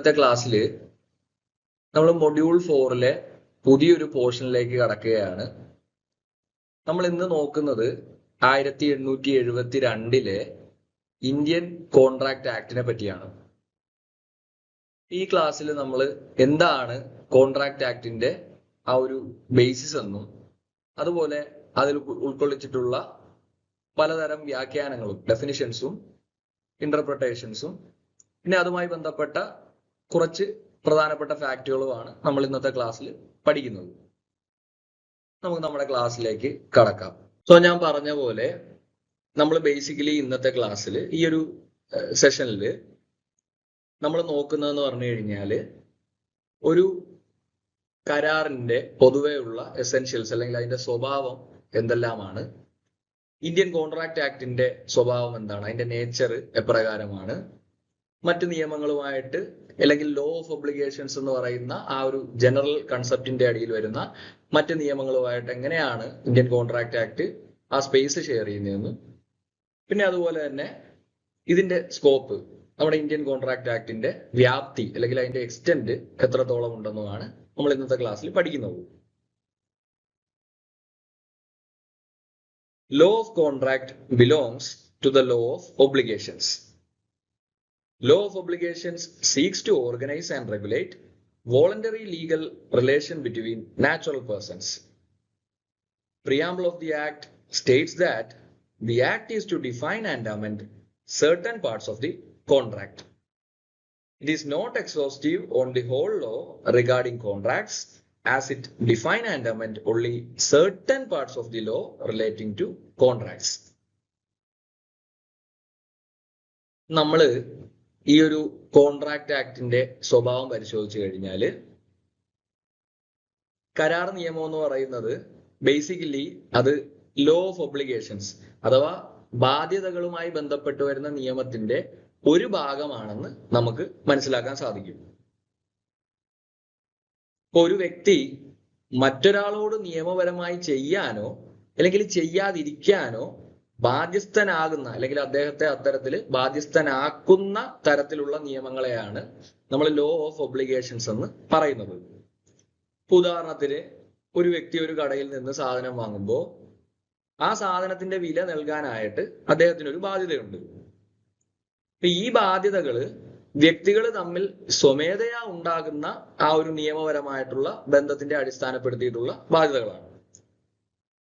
ഇന്നത്തെ ക്ലാസ്സിൽ നമ്മൾ മൊഡ്യൂൾ 4 പുതിയൊരു പോർഷനിലേക്ക് കടക്കുകയാണ്. നമ്മൾ ഇന്ന് നോക്കുന്നത് 1872 ഇന്ത്യൻ കോൺട്രാക്ട് ആക്ടിനെ പറ്റിയാണ്. ഈ ക്ലാസ്സിൽ നമ്മൾ എന്താണ് കോൺട്രാക്ട് ആക്ടിന്റെ ആ ഒരു ബേസിസ് എന്നും അതുപോലെ അതിൽ ഉൾക്കൊള്ളിച്ചിട്ടുള്ള പലതരം വ്യാഖ്യാനങ്ങളും ഡെഫിനിഷൻസും ഇന്റർപ്രിട്ടേഷൻസും പിന്നെ അതുമായി ബന്ധപ്പെട്ട കുറച്ച് പ്രധാനപ്പെട്ട ഫാക്റ്റുകളുമാണ് നമ്മൾ ഇന്നത്തെ ക്ലാസ്സിൽ പഠിക്കുന്നത്. നമുക്ക് നമ്മുടെ ക്ലാസ്സിലേക്ക് കടക്കാം. സോ ഞാൻ പറഞ്ഞ പോലെ നമ്മൾ ബേസിക്കലി ഇന്നത്തെ ക്ലാസ്സിൽ ഈ ഒരു സെഷനിൽ നമ്മൾ നോക്കുന്നതെന്ന് പറഞ്ഞു കഴിഞ്ഞാൽ ഒരു കരാറിന്റെ പൊതുവെയുള്ള എസെൻഷ്യൽസ് അല്ലെങ്കിൽ അതിന്റെ സ്വഭാവം എന്തെല്ലാമാണ്, ഇന്ത്യൻ കോൺട്രാക്ട് ആക്ടിന്റെ സ്വഭാവം എന്താണ്, അതിന്റെ നേച്ചർ എപ്രകാരമാണ്, മറ്റ് നിയമങ്ങളുമായിട്ട് അല്ലെങ്കിൽ ലോ ഓഫ് ഒബ്ലിഗേഷൻസ് എന്ന് പറയുന്ന ആ ഒരു ജനറൽ കൺസെപ്റ്റിന്റെ അടിയിൽ വരുന്ന മറ്റ് നിയമങ്ങളുമായിട്ട് എങ്ങനെയാണ് ഇന്ത്യൻ കോൺട്രാക്ട് ആക്ട് ആ സ്പേസ് ഷെയർ ചെയ്യുന്നതെന്നും പിന്നെ അതുപോലെ തന്നെ ഇതിന്റെ സ്കോപ്പ്, നമ്മുടെ ഇന്ത്യൻ കോൺട്രാക്ട് ആക്ടിന്റെ വ്യാപ്തി അല്ലെങ്കിൽ അതിന്റെ എക്സ്റ്റെന്റ് എത്രത്തോളം ഉണ്ടെന്നുമാണ് നമ്മൾ ഇന്നത്തെ ക്ലാസ്സിൽ പഠിക്കുന്നത്. Law of contract belongs to the law of obligations. Law of obligations seeks to organize and regulate voluntary legal relation between natural persons. Preamble of the Act states that the Act is to define and amend certain parts of the contract. It is not exhaustive on the whole law regarding contracts, as it define and amend only certain parts of the law relating to contracts. നമ്മൾ ഈ ഒരു contract ആക്ടിന്റെ സ്വഭാവം പരിശോധിച്ചു കഴിഞ്ഞാൽ കരാർ നിയമം എന്ന് പറയുന്നത് ബേസിക്കലി അത് ലോ ഓഫ് ഒബ്ലിഗേഷൻസ് അഥവാ ബാധ്യതകളുമായി ബന്ധപ്പെട്ട് വരുന്ന നിയമത്തിന്റെ ഒരു ഭാഗമാണെന്ന് നമുക്ക് മനസ്സിലാക്കാൻ സാധിക്കും. ഇപ്പൊ ഒരു വ്യക്തി മറ്റൊരാളോട് നിയമപരമായി ചെയ്യാനോ അല്ലെങ്കിൽ ചെയ്യാതിരിക്കാനോ ബാധ്യസ്ഥനാകുന്ന അല്ലെങ്കിൽ അദ്ദേഹത്തെ അത്തരത്തിൽ ബാധ്യസ്ഥനാക്കുന്ന തരത്തിലുള്ള നിയമങ്ങളെയാണ് നമ്മൾ ലോ ഓഫ് ഒബ്ലിഗേഷൻസ് എന്ന് പറയുന്നത്. ഉദാഹരണത്തിന് ഒരു വ്യക്തി ഒരു കടയിൽ നിന്ന് സാധനം വാങ്ങുമ്പോൾ ആ സാധനത്തിന്റെ വില നൽകാനായിട്ട് അദ്ദേഹത്തിന് ഒരു ബാധ്യതയുണ്ട്. ഈ ബാധ്യതകള് വ്യക്തികൾ തമ്മിൽ സ്വമേധയാ ഉണ്ടാകുന്ന ആ ഒരു നിയമപരമായിട്ടുള്ള ബന്ധത്തിന്റെ അടിസ്ഥാനപ്പെടുത്തിയിട്ടുള്ള ബാധ്യതകളാണ്.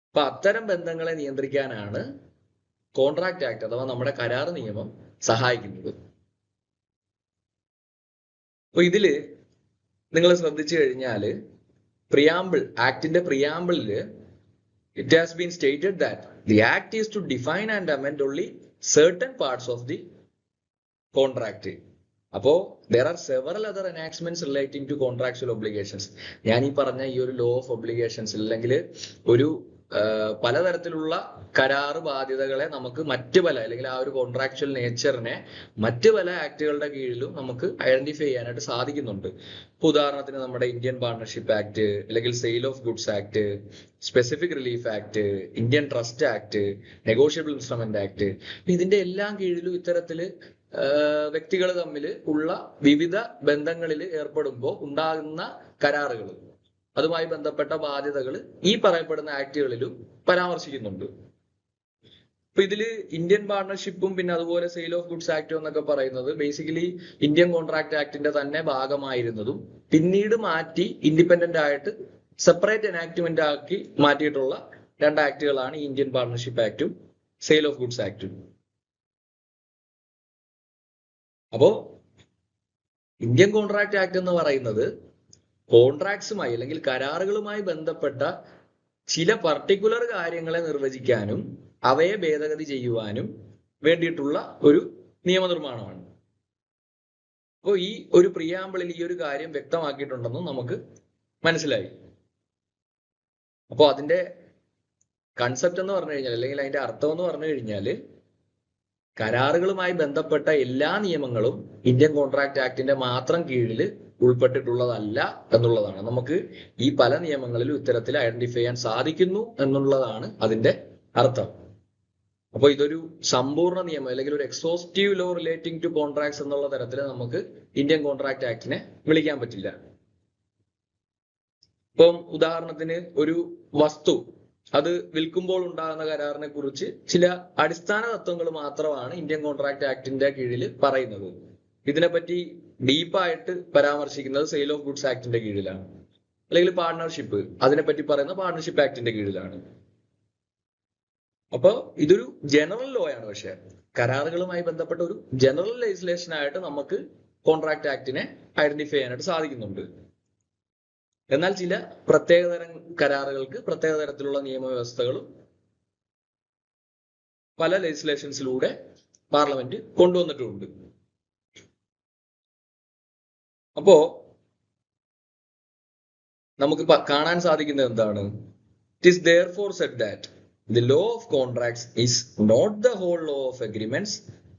അപ്പൊ അത്തരം ബന്ധങ്ങളെ നിയന്ത്രിക്കാനാണ് കോൺട്രാക്ട് ആക്ട് അഥവാ നമ്മുടെ കരാർ നിയമം സഹായിക്കുന്നത്. അപ്പൊ ഇതില് നിങ്ങൾ ശ്രദ്ധിച്ചു കഴിഞ്ഞാല് ആക്ടിന്റെ പ്രിയാമ്പിളില് it has been stated that the act is to define and amend only certain parts of the contract. അപ്പോ there are several other enactments relating to contractual obligations. ഞാൻ ഈ പറഞ്ഞ ഈ ഒരു ലോ ഓഫ് ഒബ്ലിഗേഷൻസ് അല്ലെങ്കിൽ ഒരു പലതരത്തിലുള്ള കരാറ് ബാധ്യതകളെ നമുക്ക് മറ്റ് പല അല്ലെങ്കിൽ ആ ഒരു കോൺട്രാക്ച്വൽ നേച്ചറിനെ മറ്റ് പല ആക്ടുകളുടെ കീഴിലും നമുക്ക് ഐഡന്റിഫൈ ചെയ്യാനായിട്ട് സാധിക്കുന്നുണ്ട്. ഉദാഹരണത്തിന് നമ്മുടെ ഇന്ത്യൻ പാർട്ണർഷിപ്പ് ആക്ട് അല്ലെങ്കിൽ sale of goods act, specific relief act, Indian trust act, negotiable instrument act, ഇതിന്റെ എല്ലാം കീഴിലും ഇത്തരത്തില് വ്യക്തികൾ തമ്മിൽ ഉള്ള വിവിധ ബന്ധങ്ങളിൽ ഏർപ്പെടുമ്പോൾ ഉണ്ടാകുന്ന കരാറുകൾ, അതുമായി ബന്ധപ്പെട്ട ബാധ്യതകൾ ഈ പറയപ്പെടുന്ന ആക്ടുകളിലും പരാമർശിക്കുന്നുണ്ട്. അപ്പൊ ഇതില് ഇന്ത്യൻ പാർട്ണർഷിപ്പും പിന്നെ അതുപോലെ സെയിൽ ഓഫ് ഗുഡ്സ് ആക്ടും എന്നൊക്കെ പറയുന്നത് ബേസിക്കലി ഇന്ത്യൻ കോൺട്രാക്ട് ആക്ടിന്റെ തന്നെ ഭാഗമായിരുന്നതും പിന്നീട് മാറ്റി ഇൻഡിപെൻഡന്റ് ആയിട്ട് സെപ്പറേറ്റ് എനാക്ട്മെന്റ് ആക്കി മാറ്റിയിട്ടുള്ള രണ്ട് ആക്ടുകളാണ് ഈ ഇന്ത്യൻ പാർട്ണർഷിപ്പ് ആക്ടും സെയിൽ ഓഫ് ഗുഡ്സ് ആക്ടും. അപ്പോ ഇന്ത്യൻ കോൺട്രാക്ട് ആക്ട് എന്ന് പറയുന്നത് കോൺട്രാക്ട്സുമായി അല്ലെങ്കിൽ കരാറുകളുമായി ബന്ധപ്പെട്ട ചില പർട്ടിക്കുലർ കാര്യങ്ങളെ നിർവചിക്കാനും അവയെ ഭേദഗതി ചെയ്യുവാനും വേണ്ടിയിട്ടുള്ള ഒരു നിയമനിർമ്മാണമാണ്. അപ്പോൾ ഈ ഒരു പ്രിയാമ്പിളിൽ ഈ ഒരു കാര്യം വ്യക്തമാക്കിയിട്ടുണ്ടെന്നും നമുക്ക് മനസ്സിലായി. അപ്പോൾ അതിന്റെ കൺസെപ്റ്റ് എന്ന് പറഞ്ഞു കഴിഞ്ഞാൽ അല്ലെങ്കിൽ അതിന്റെ അർത്ഥം എന്ന് പറഞ്ഞു കഴിഞ്ഞാൽ കരാറുകളുമായി ബന്ധപ്പെട്ട എല്ലാ നിയമങ്ങളും ഇന്ത്യൻ കോൺട്രാക്ട് ആക്ടിന്റെ മാത്രം കീഴിൽ ഉൾപ്പെട്ടിട്ടുള്ളതല്ല എന്നുള്ളതാണ്. നമുക്ക് ഈ പല നിയമങ്ങളിലും ഇത്തരത്തിൽ ഐഡന്റിഫൈ ചെയ്യാൻ സാധിക്കുന്നു എന്നുള്ളതാണ് അതിന്റെ അർത്ഥം. അപ്പോൾ ഇതൊരു സമ്പൂർണ്ണ നിയമം അല്ലെങ്കിൽ ഒരു exhaustive law relating to contracts എന്നുള്ള തരത്തിൽ നമുക്ക് ഇന്ത്യൻ കോൺട്രാക്ട് ആക്ടിനെ വിളിക്കാൻ പറ്റില്ല. ഇപ്പം ഉദാഹരണത്തിന് ഒരു വസ്തു അത് വിൽക്കുമ്പോൾ ഉണ്ടാകുന്ന കരാറിനെ കുറിച്ച് ചില അടിസ്ഥാന തത്വങ്ങൾ മാത്രമാണ് ഇന്ത്യൻ കോൺട്രാക്ട് ആക്ടിന്റെ കീഴിൽ പറയുന്നത്. ഇതിനെപ്പറ്റി ഡീപ്പായിട്ട് പരാമർശിക്കുന്നത് സെയിൽ ഓഫ് ഗുഡ്സ് ആക്ടിന്റെ കീഴിലാണ്, അല്ലെങ്കിൽ പാർട്ണർഷിപ്പ് അതിനെപ്പറ്റി പറയുന്ന പാർട്ണർഷിപ്പ് ആക്ടിന്റെ കീഴിലാണ്. അപ്പൊ ഇതൊരു ജനറൽ ലോ ആണ്. പക്ഷെ കരാറുകളുമായി ബന്ധപ്പെട്ട ഒരു ജനറൽ ലെജിസ്ലേഷൻ ആയിട്ട് നമുക്ക് കോൺട്രാക്ട് ആക്ടിനെ ഐഡന്റിഫൈ ചെയ്യാനായിട്ട് സാധിക്കുന്നുണ്ട്. എന്നാൽ ചില പ്രത്യേകതരം കരാറുകൾക്ക് പ്രത്യേക തരത്തിലുള്ള നിയമവ്യവസ്ഥകളും പല ലെജിസ്ലേഷൻസിലൂടെ പാർലമെന്റ് കൊണ്ടുവന്നിട്ടുമുണ്ട്. അപ്പോ നമുക്ക് കാണാൻ സാധിക്കുന്നത് എന്താണ്? It is therefore said that the law of contracts is not the whole law of agreements,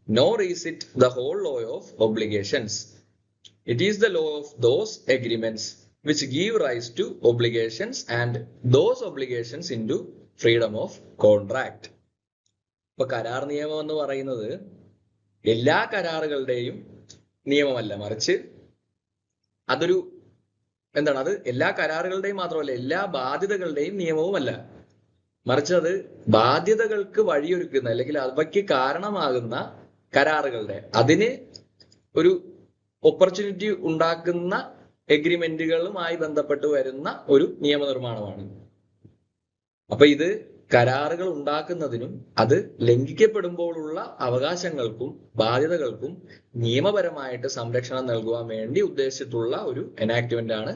nor is it the whole law of obligations. It is the law of those agreements which give rise to obligations and those obligations into freedom of contract. ഇപ്പൊ കരാർ നിയമം എന്ന് പറയുന്നത് എല്ലാ കരാറുകളുടെയും നിയമമല്ല, മറിച്ച് അതൊരു എന്താണ്, അത് എല്ലാ കരാറുകളുടെയും മാത്രമല്ല എല്ലാ ബാധ്യതകളുടെയും നിയമവുമല്ല, മറിച്ച് അത് ബാധ്യതകൾക്ക് വഴിയൊരുക്കുന്ന അല്ലെങ്കിൽ അവയ്ക്ക് കാരണമാകുന്ന കരാറുകളുടെ അതിന് ഒരു ഓപ്പർച്യൂണിറ്റി ഉണ്ടാക്കുന്ന എഗ്രിമെന്റുകളുമായി ബന്ധപ്പെട്ട് വരുന്ന ഒരു നിയമനിർമ്മാണമാണ്. അപ്പൊ ഇത് കരാറുകൾ ഉണ്ടാക്കുന്നതിനും അത് ലംഘിക്കപ്പെടുമ്പോഴുള്ള അവകാശങ്ങൾക്കും ബാധ്യതകൾക്കും നിയമപരമായിട്ട് സംരക്ഷണം നൽകുവാൻ വേണ്ടി ഉദ്ദേശിച്ചിട്ടുള്ള ഒരു എനാക്ട്മെന്റ് ആണ്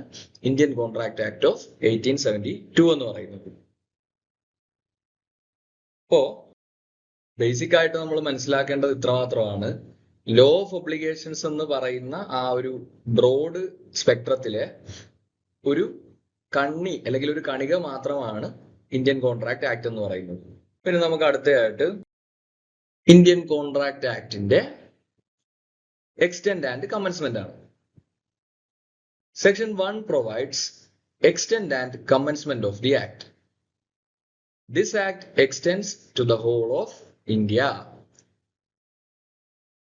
ഇന്ത്യൻ കോൺട്രാക്ട് ആക്ട് ഓഫ് 1872 എന്ന് പറയുന്നത്. അപ്പോ ബേസിക് ആയിട്ട് നമ്മൾ മനസ്സിലാക്കേണ്ടത് ഇത്രമാത്രമാണ്. ലോ ഓഫ് ഒബ്ലിഗേഷൻസ് എന്ന് പറയുന്ന ആ ഒരു ബ്രോഡ് സ്പെക്ട്രത്തിലെ ഒരു കണ്ണി അല്ലെങ്കിൽ ഒരു കണിക മാത്രമാണ് ഇന്ത്യൻ കോൺട്രാക്ട് ആക്ട് എന്ന് പറയുന്നത്. പിന്നെ നമുക്ക് അടുത്തതായിട്ട് ഇന്ത്യൻ കോൺട്രാക്ട് ആക്ടിന്റെ എക്സ്റ്റെൻഡ് ആൻഡ് കമൻസ്മെന്റ് ആണ്. Section 1 provides extent and commencement of the act. This act extends to the whole of India.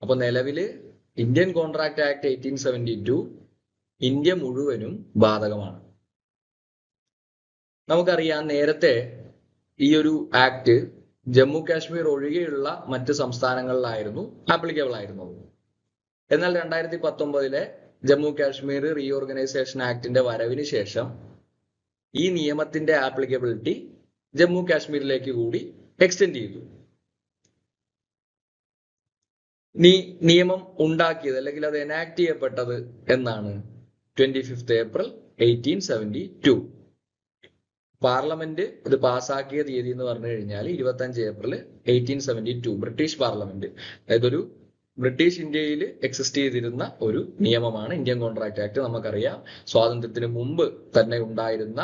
അപ്പൊ നിലവില് ഇന്ത്യൻ കോൺട്രാക്ട് ആക്ട് 1872 ഇന്ത്യ മുഴുവനും ബാധകമാണ്. നമുക്കറിയാം, നേരത്തെ ഈ ഒരു ആക്ട് ജമ്മു കാശ്മീർ ഒഴികെയുള്ള മറ്റ് സംസ്ഥാനങ്ങളിലായിരുന്നു ആപ്ലിക്കബിൾ ആയിരുന്നത്. എന്നാൽ 2019 ജമ്മു കാശ്മീർ റീഓർഗനൈസേഷൻ ആക്ടിന്റെ വരവിന് ശേഷം ഈ നിയമത്തിന്റെ ആപ്ലിക്കബിലിറ്റി ജമ്മു കാശ്മീരിലേക്ക് കൂടി എക്സ്റ്റെൻഡ് ചെയ്തു. നിയമം ഉണ്ടാക്കിയത് അല്ലെങ്കിൽ അത് എനാക്ട് ചെയ്യപ്പെട്ടത് എന്നാണ് 25 ഏപ്രിൽ 1872. പാർലമെന്റ് ഇത് പാസ്സാക്കിയ തീയതി എന്ന് പറഞ്ഞു കഴിഞ്ഞാൽ 25 ഏപ്രിൽ 1872 ബ്രിട്ടീഷ് പാർലമെന്റ്, അതായത് ഒരു ബ്രിട്ടീഷ് ഇന്ത്യയിൽ എക്സിസ്റ്റ് ചെയ്തിരുന്ന ഒരു നിയമമാണ് ഇന്ത്യൻ കോൺട്രാക്ട് ആക്ട്. നമുക്കറിയാം, സ്വാതന്ത്ര്യത്തിന് മുമ്പ് തന്നെ ഉണ്ടായിരുന്ന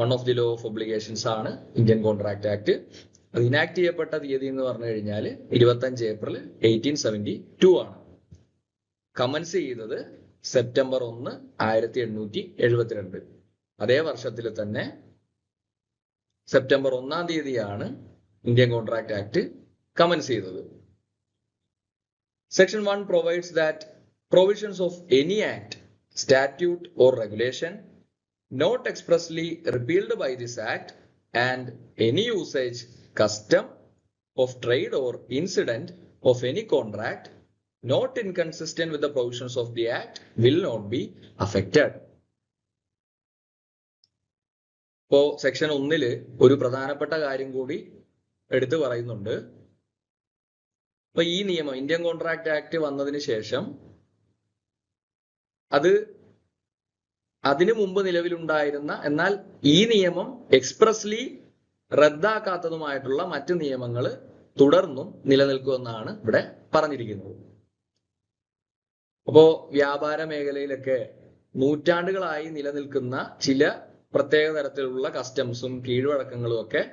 one of the law of obligations ആണ് ഇന്ത്യൻ കോൺട്രാക്ട് ആക്ട്. അത് ഇനാക്ട് ചെയ്യപ്പെട്ട തീയതി എന്ന് പറഞ്ഞു കഴിഞ്ഞാൽ 25 ഏപ്രിൽ 1872 ആണ്. കമൻസ് ചെയ്തത് സെപ്റ്റംബർ 1, 1872. അതേ വർഷത്തിൽ തന്നെ സെപ്റ്റംബർ 1-ാം തീയതിയാണ് ഇന്ത്യൻ കോൺട്രാക്ട് ആക്ട് കമൻസ് ചെയ്തത്. Section 1 provides that provisions of any act, statute or regulation not expressly repealed by this act and any usage, custom of trade or incident of any contract not inconsistent with the provisions of the act will not be affected. ഇപ്പോ section 1 ഒരു പ്രധാനപ്പെട്ട കാര്യം കൂടി എടുത്തു പറയുന്നുണ്ട്. അപ്പൊ ഈ നിയമം ഇന്ത്യൻ കോൺട്രാക്ട് ആക്ട് വന്നതിന് ശേഷം അത് അതിനു മുമ്പ് നിലവിലുണ്ടായിരുന്ന എന്നാൽ ഈ നിയമം എക്സ്പ്രസ്ലി റദ്ദാക്കാത്തതുമായിട്ടുള്ള മറ്റു നിയമങ്ങൾ തുടർന്നും നിലനിൽക്കുമെന്നാണ് ഇവിടെ പറഞ്ഞിരിക്കുന്നത്. അപ്പോ വ്യാപാര മേഖലയിലൊക്കെ നൂറ്റാണ്ടുകളായി നിലനിൽക്കുന്ന ചില പ്രത്യേക തരത്തിലുള്ള കസ്റ്റംസും കീഴ്വഴക്കങ്ങളും ഒക്കെ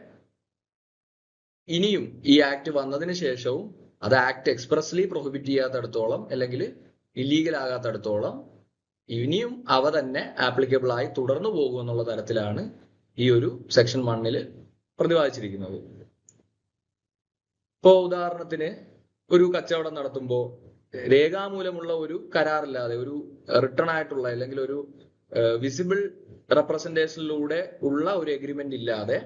ഇനിയും ഈ ആക്ട് വന്നതിന് ശേഷവും അത് ആക്ട് എക്സ്പ്രസ്ലി പ്രൊഹിബിറ്റ് ചെയ്യാത്തടത്തോളം അല്ലെങ്കിൽ ഇല്ലീഗൽ ആകാത്തടത്തോളം ഇനിയും അവ തന്നെ ആപ്ലിക്കബിൾ ആയി തുടർന്നു പോകും എന്നുള്ള തരത്തിലാണ് ഈ ഒരു സെക്ഷൻ 1 പ്രതിപാദിച്ചിരിക്കുന്നത്. ഇപ്പോ ഉദാഹരണത്തിന് ഒരു കച്ചവടം നടത്തുമ്പോൾ രേഖാമൂലമുള്ള ഒരു കരാറില്ലാതെ, ഒരു റിട്ടേൺ ആയിട്ടുള്ള അല്ലെങ്കിൽ ഒരു വിസിബിൾ റെപ്രസെന്റേഷനിലൂടെ ഉള്ള ഒരു എഗ്രിമെന്റ് ഇല്ലാതെ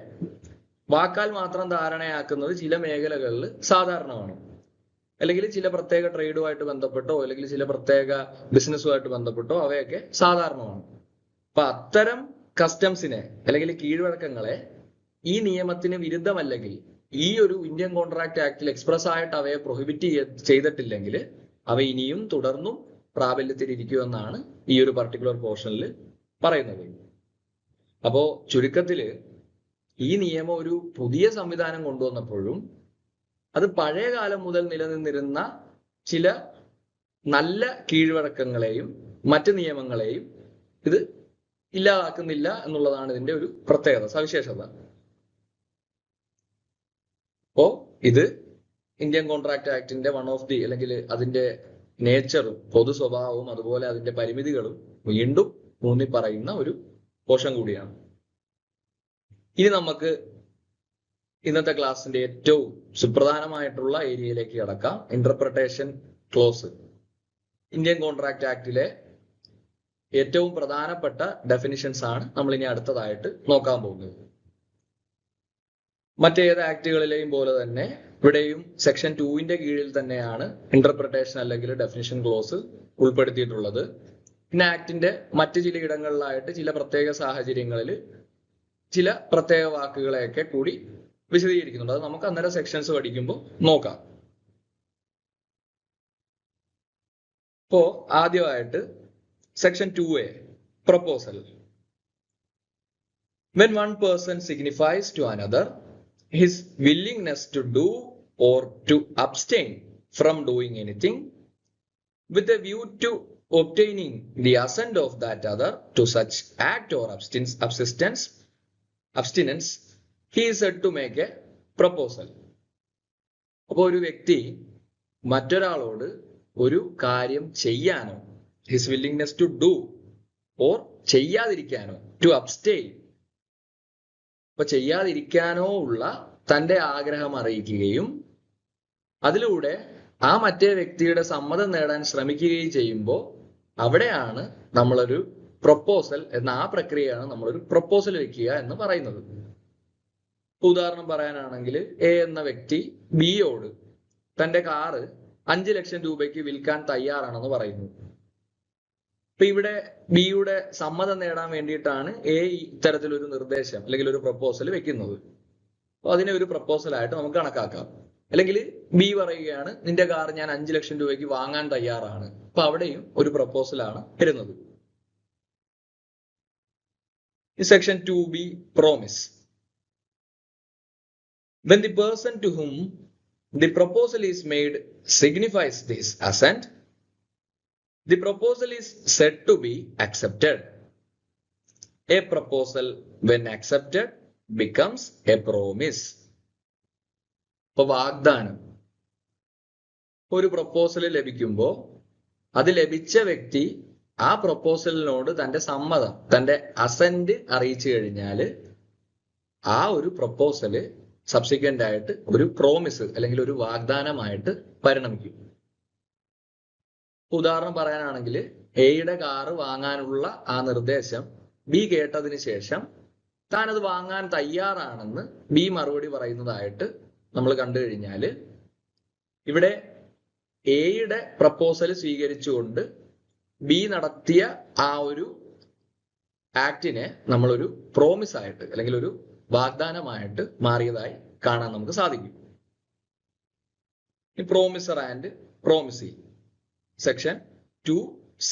വാക്കാൽ മാത്രം ധാരണയാക്കുന്നത് ചില മേഖലകളിൽ സാധാരണമാണ്. അല്ലെങ്കിൽ ചില പ്രത്യേക ട്രേഡുമായിട്ട് ബന്ധപ്പെട്ടോ അല്ലെങ്കിൽ ചില പ്രത്യേക ബിസിനസ്സുമായിട്ട് ബന്ധപ്പെട്ടോ അവയൊക്കെ സാധാരണമാണ്. അപ്പൊ അത്തരം കസ്റ്റംസിനെ അല്ലെങ്കിൽ കീഴ്വഴക്കങ്ങളെ ഈ നിയമത്തിന് വിരുദ്ധമല്ലെങ്കിൽ, ഈ ഒരു ഇന്ത്യൻ കോൺട്രാക്ട് ആക്ടിൽ എക്സ്പ്രസ് ആയിട്ട് അവയെ പ്രൊഹിബിറ്റ് ചെയ്തിട്ടില്ലെങ്കിൽ അവ ഇനിയും തുടർന്നും പ്രാബല്യത്തിലിരിക്കുമെന്നാണ് ഈ ഒരു പർട്ടിക്കുലർ പോർഷനിൽ പറയുന്നത്. അപ്പോ ചുരുക്കത്തില് ഈ നിയമം ഒരു പുതിയ സംവിധാനം കൊണ്ടുവന്നപ്പോഴും അത് പഴയ കാലം മുതൽ നിലനിന്നിരുന്ന ചില നല്ല കീഴ്വഴക്കങ്ങളെയും മറ്റ് നിയമങ്ങളെയും ഇത് ഇല്ലാതാക്കുന്നില്ല എന്നുള്ളതാണ് ഇതിന്റെ ഒരു പ്രത്യേകത, സവിശേഷത. അപ്പോ ഇത് ഇന്ത്യൻ കോൺട്രാക്ട് ആക്ടിന്റെ വൺ ഓഫ് ദി, അല്ലെങ്കിൽ അതിന്റെ നേച്ചറും പൊതു സ്വഭാവവും അതുപോലെ അതിന്റെ പരിമിതികളും വീണ്ടും ഊന്നി പറയുന്ന ഒരു പോർഷൻ കൂടിയാണ്. ഇനി നമുക്ക് ഇന്നത്തെ ക്ലാസ്സിന്റെ ഏറ്റവും സുപ്രധാനമായിട്ടുള്ള ഏരിയയിലേക്ക് കടക്കാം. Interpretation close. ഇന്ത്യൻ കോൺട്രാക്ട് ആക്ടിലെ ഏറ്റവും പ്രധാനപ്പെട്ട ഡെഫിനിഷൻസ് ആണ് നമ്മൾ ഇനി അടുത്തതായിട്ട് നോക്കാൻ പോകുന്നത്. മറ്റേത് ആക്ടുകളിലെയും പോലെ തന്നെ ഇവിടെയും സെക്ഷൻ 2 കീഴിൽ തന്നെയാണ് ഇന്റർപ്രിട്ടേഷൻ അല്ലെങ്കിൽ ഡെഫിനിഷൻ ക്ലോസ് ഉൾപ്പെടുത്തിയിട്ടുള്ളത്. പിന്നെ ആക്ടിന്റെ മറ്റു ചില ഇടങ്ങളിലായിട്ട് ചില പ്രത്യേക സാഹചര്യങ്ങളിൽ ചില പ്രത്യേക വാക്കുകളെയൊക്കെ കൂടി വിശദീകരിക്കുന്നുണ്ട്. അത് നമുക്ക് അന്നേരം സെക്ഷൻസ് പഠിക്കുമ്പോൾ നോക്കാം. ഇപ്പോ ആദ്യമായിട്ട് section 2A, proposal. When one person signifies to another his willingness to do or to abstain from doing anything with a view to obtaining the assent of that other to such act or abstinence, he is said to make a proposal. അപ്പോൾ ഒരു വ്യക്തി മറ്റൊരാളോട് ഒരു കാര്യം ചെയ്യാനോ, his willingness to do, or ചെയ്യാതിരിക്കാനോ, to abstain, അപ്പൊ ചെയ്യാതിരിക്കാനോ ഉള്ള തന്റെ ആഗ്രഹം അറിയിക്കുകയും അതിലൂടെ ആ മറ്റേ വ്യക്തിയുടെ സമ്മതം നേടാൻ ശ്രമിക്കുകയും ചെയ്യുമ്പോൾ അവിടെയാണ് നമ്മളൊരു പ്രൊപ്പോസൽ എന്ന ആ പ്രക്രിയയാണ് നമ്മളൊരു പ്രൊപ്പോസൽ വെക്കുക എന്ന് പറയുന്നത്. ഉദാഹരണം പറയാനാണെങ്കിൽ എ എന്ന വ്യക്തി ബിയോട് തന്റെ കാറ് 5 ലക്ഷം രൂപയ്ക്ക് വിൽക്കാൻ തയ്യാറാണെന്ന് പറയുന്നു. അപ്പൊ ഇവിടെ ബിയുടെ സമ്മതം നേടാൻ വേണ്ടിയിട്ടാണ് എ ഇത്തരത്തിലൊരു നിർദ്ദേശം അല്ലെങ്കിൽ ഒരു പ്രൊപ്പോസൽ വെക്കുന്നത്. അപ്പൊ അതിനെ ഒരു പ്രൊപ്പോസലായിട്ട് നമുക്ക് കണക്കാക്കാം. അല്ലെങ്കിൽ ബി പറയുകയാണ് നിന്റെ കാർ ഞാൻ 5 ലക്ഷം രൂപയ്ക്ക് വാങ്ങാൻ തയ്യാറാണ്. അപ്പൊ അവിടെയും ഒരു പ്രൊപ്പോസലാണ് വരുന്നത്. Section 2B, promise. When the person to whom the proposal is made signifies this assent, the proposal is said to be accepted. A proposal, when accepted, becomes a promise. ഇപ്പൊ വാഗ്ദാനം. ഒരു പ്രൊപ്പോസൽ ലഭിക്കുമ്പോൾ അത് ലഭിച്ച വ്യക്തി ആ പ്രൊപ്പോസലിനോട് തന്റെ സമ്മതം, തന്റെ അസന്റ് അറിയിച്ചു കഴിഞ്ഞാൽ ആ ഒരു പ്രൊപ്പോസല് സബ്സിക്വന്റ് ആയിട്ട് ഒരു പ്രോമിസ് അല്ലെങ്കിൽ ഒരു വാഗ്ദാനമായിട്ട് പരിണമിക്കും. ഉദാഹരണം പറയാനാണെങ്കിൽ എയുടെ കാറ് വാങ്ങാനുള്ള ആ നിർദ്ദേശം ബി കേട്ടതിന് ശേഷം താനത് വാങ്ങാൻ തയ്യാറാണെന്ന് ബി മറുപടി പറയുന്നതായിട്ട് നമ്മൾ കണ്ടു കഴിഞ്ഞാല് ഇവിടെ എയുടെ പ്രപ്പോസൽ സ്വീകരിച്ചുകൊണ്ട് ബി നടത്തിയ ആ ഒരു ആക്ടിനെ നമ്മളൊരു പ്രോമിസ് ആയിട്ട് അല്ലെങ്കിൽ ഒരു വാഗ്ദാനമായിട്ട് മാറിയതായി കാണാൻ നമുക്ക് സാധിക്കും. ഈ promisor and promisee. Section 2C.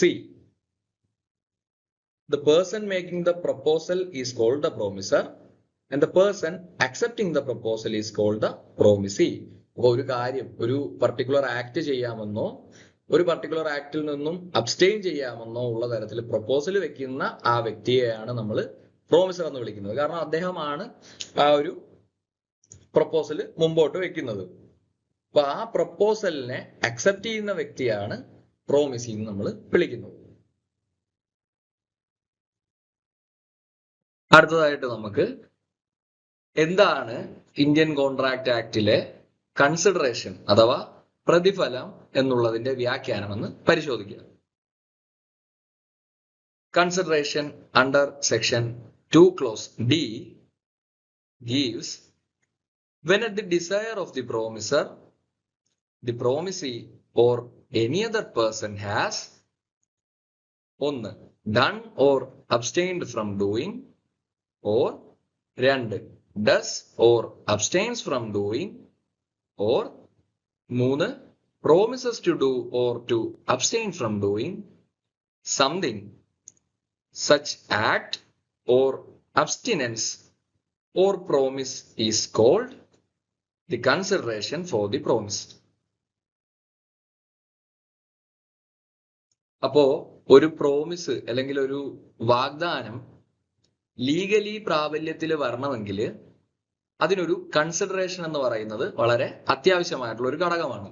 The person making the proposal is called the promiser and the person accepting the proposal is called the promisee. അപ്പോൾ ഒരു കാര്യം, ഒരു പർട്ടിക്കുലർ ആക്ട് ചെയ്യാമെന്നോ ഒരു പർട്ടിക്കുലർ ആക്ടിൽ നിന്നും അബ്സ്റ്റെയിൻ ചെയ്യാമെന്നോ ഉള്ള തരത്തിൽ പ്രപ്പോസൽ വെക്കുന്ന ആ വ്യക്തിയെയാണ് നമ്മൾ പ്രോമിസർ എന്ന് വിളിക്കുന്നത്. കാരണം അദ്ദേഹമാണ് ആ ഒരു പ്രപ്പോസൽ മുമ്പോട്ട് വെക്കുന്നത്. അപ്പൊ ആ പ്രപ്പോസലിനെ അക്സെപ്റ്റ് ചെയ്യുന്ന വ്യക്തിയാണ് പ്രോമിസി എന്ന് നമ്മൾ വിളിക്കുന്നത്. അടുത്തതായിട്ട് നമുക്ക് എന്താണ് ഇന്ത്യൻ കോൺട്രാക്ട് ആക്ടിലെ കൺസിഡറേഷൻ അഥവാ പ്രതിഫലം എന്നുള്ളതിന്റെ വ്യാഖ്യാനമെന്ന് പരിശോധിക്കുക. Consideration under section 2 clause D gives when at the desire of the promiser, the promisee or any other person has 1 done or abstained from doing, or 2 does or abstains from doing, or 3 promises to do or to abstain from doing something, such act or abstinence or promise is called the consideration for the promise. അപ്പോ ഒരു promise അല്ലെങ്കിൽ ഒരു വാഗ്ദാനം legally പ്രാബല്യത്തിൽ വരണമെങ്കിൽ അതിനൊരു consideration എന്ന് പറയുന്നത് വളരെ അത്യാവശ്യമായിട്ടുള്ള ഒരു ഘടകമാണ്.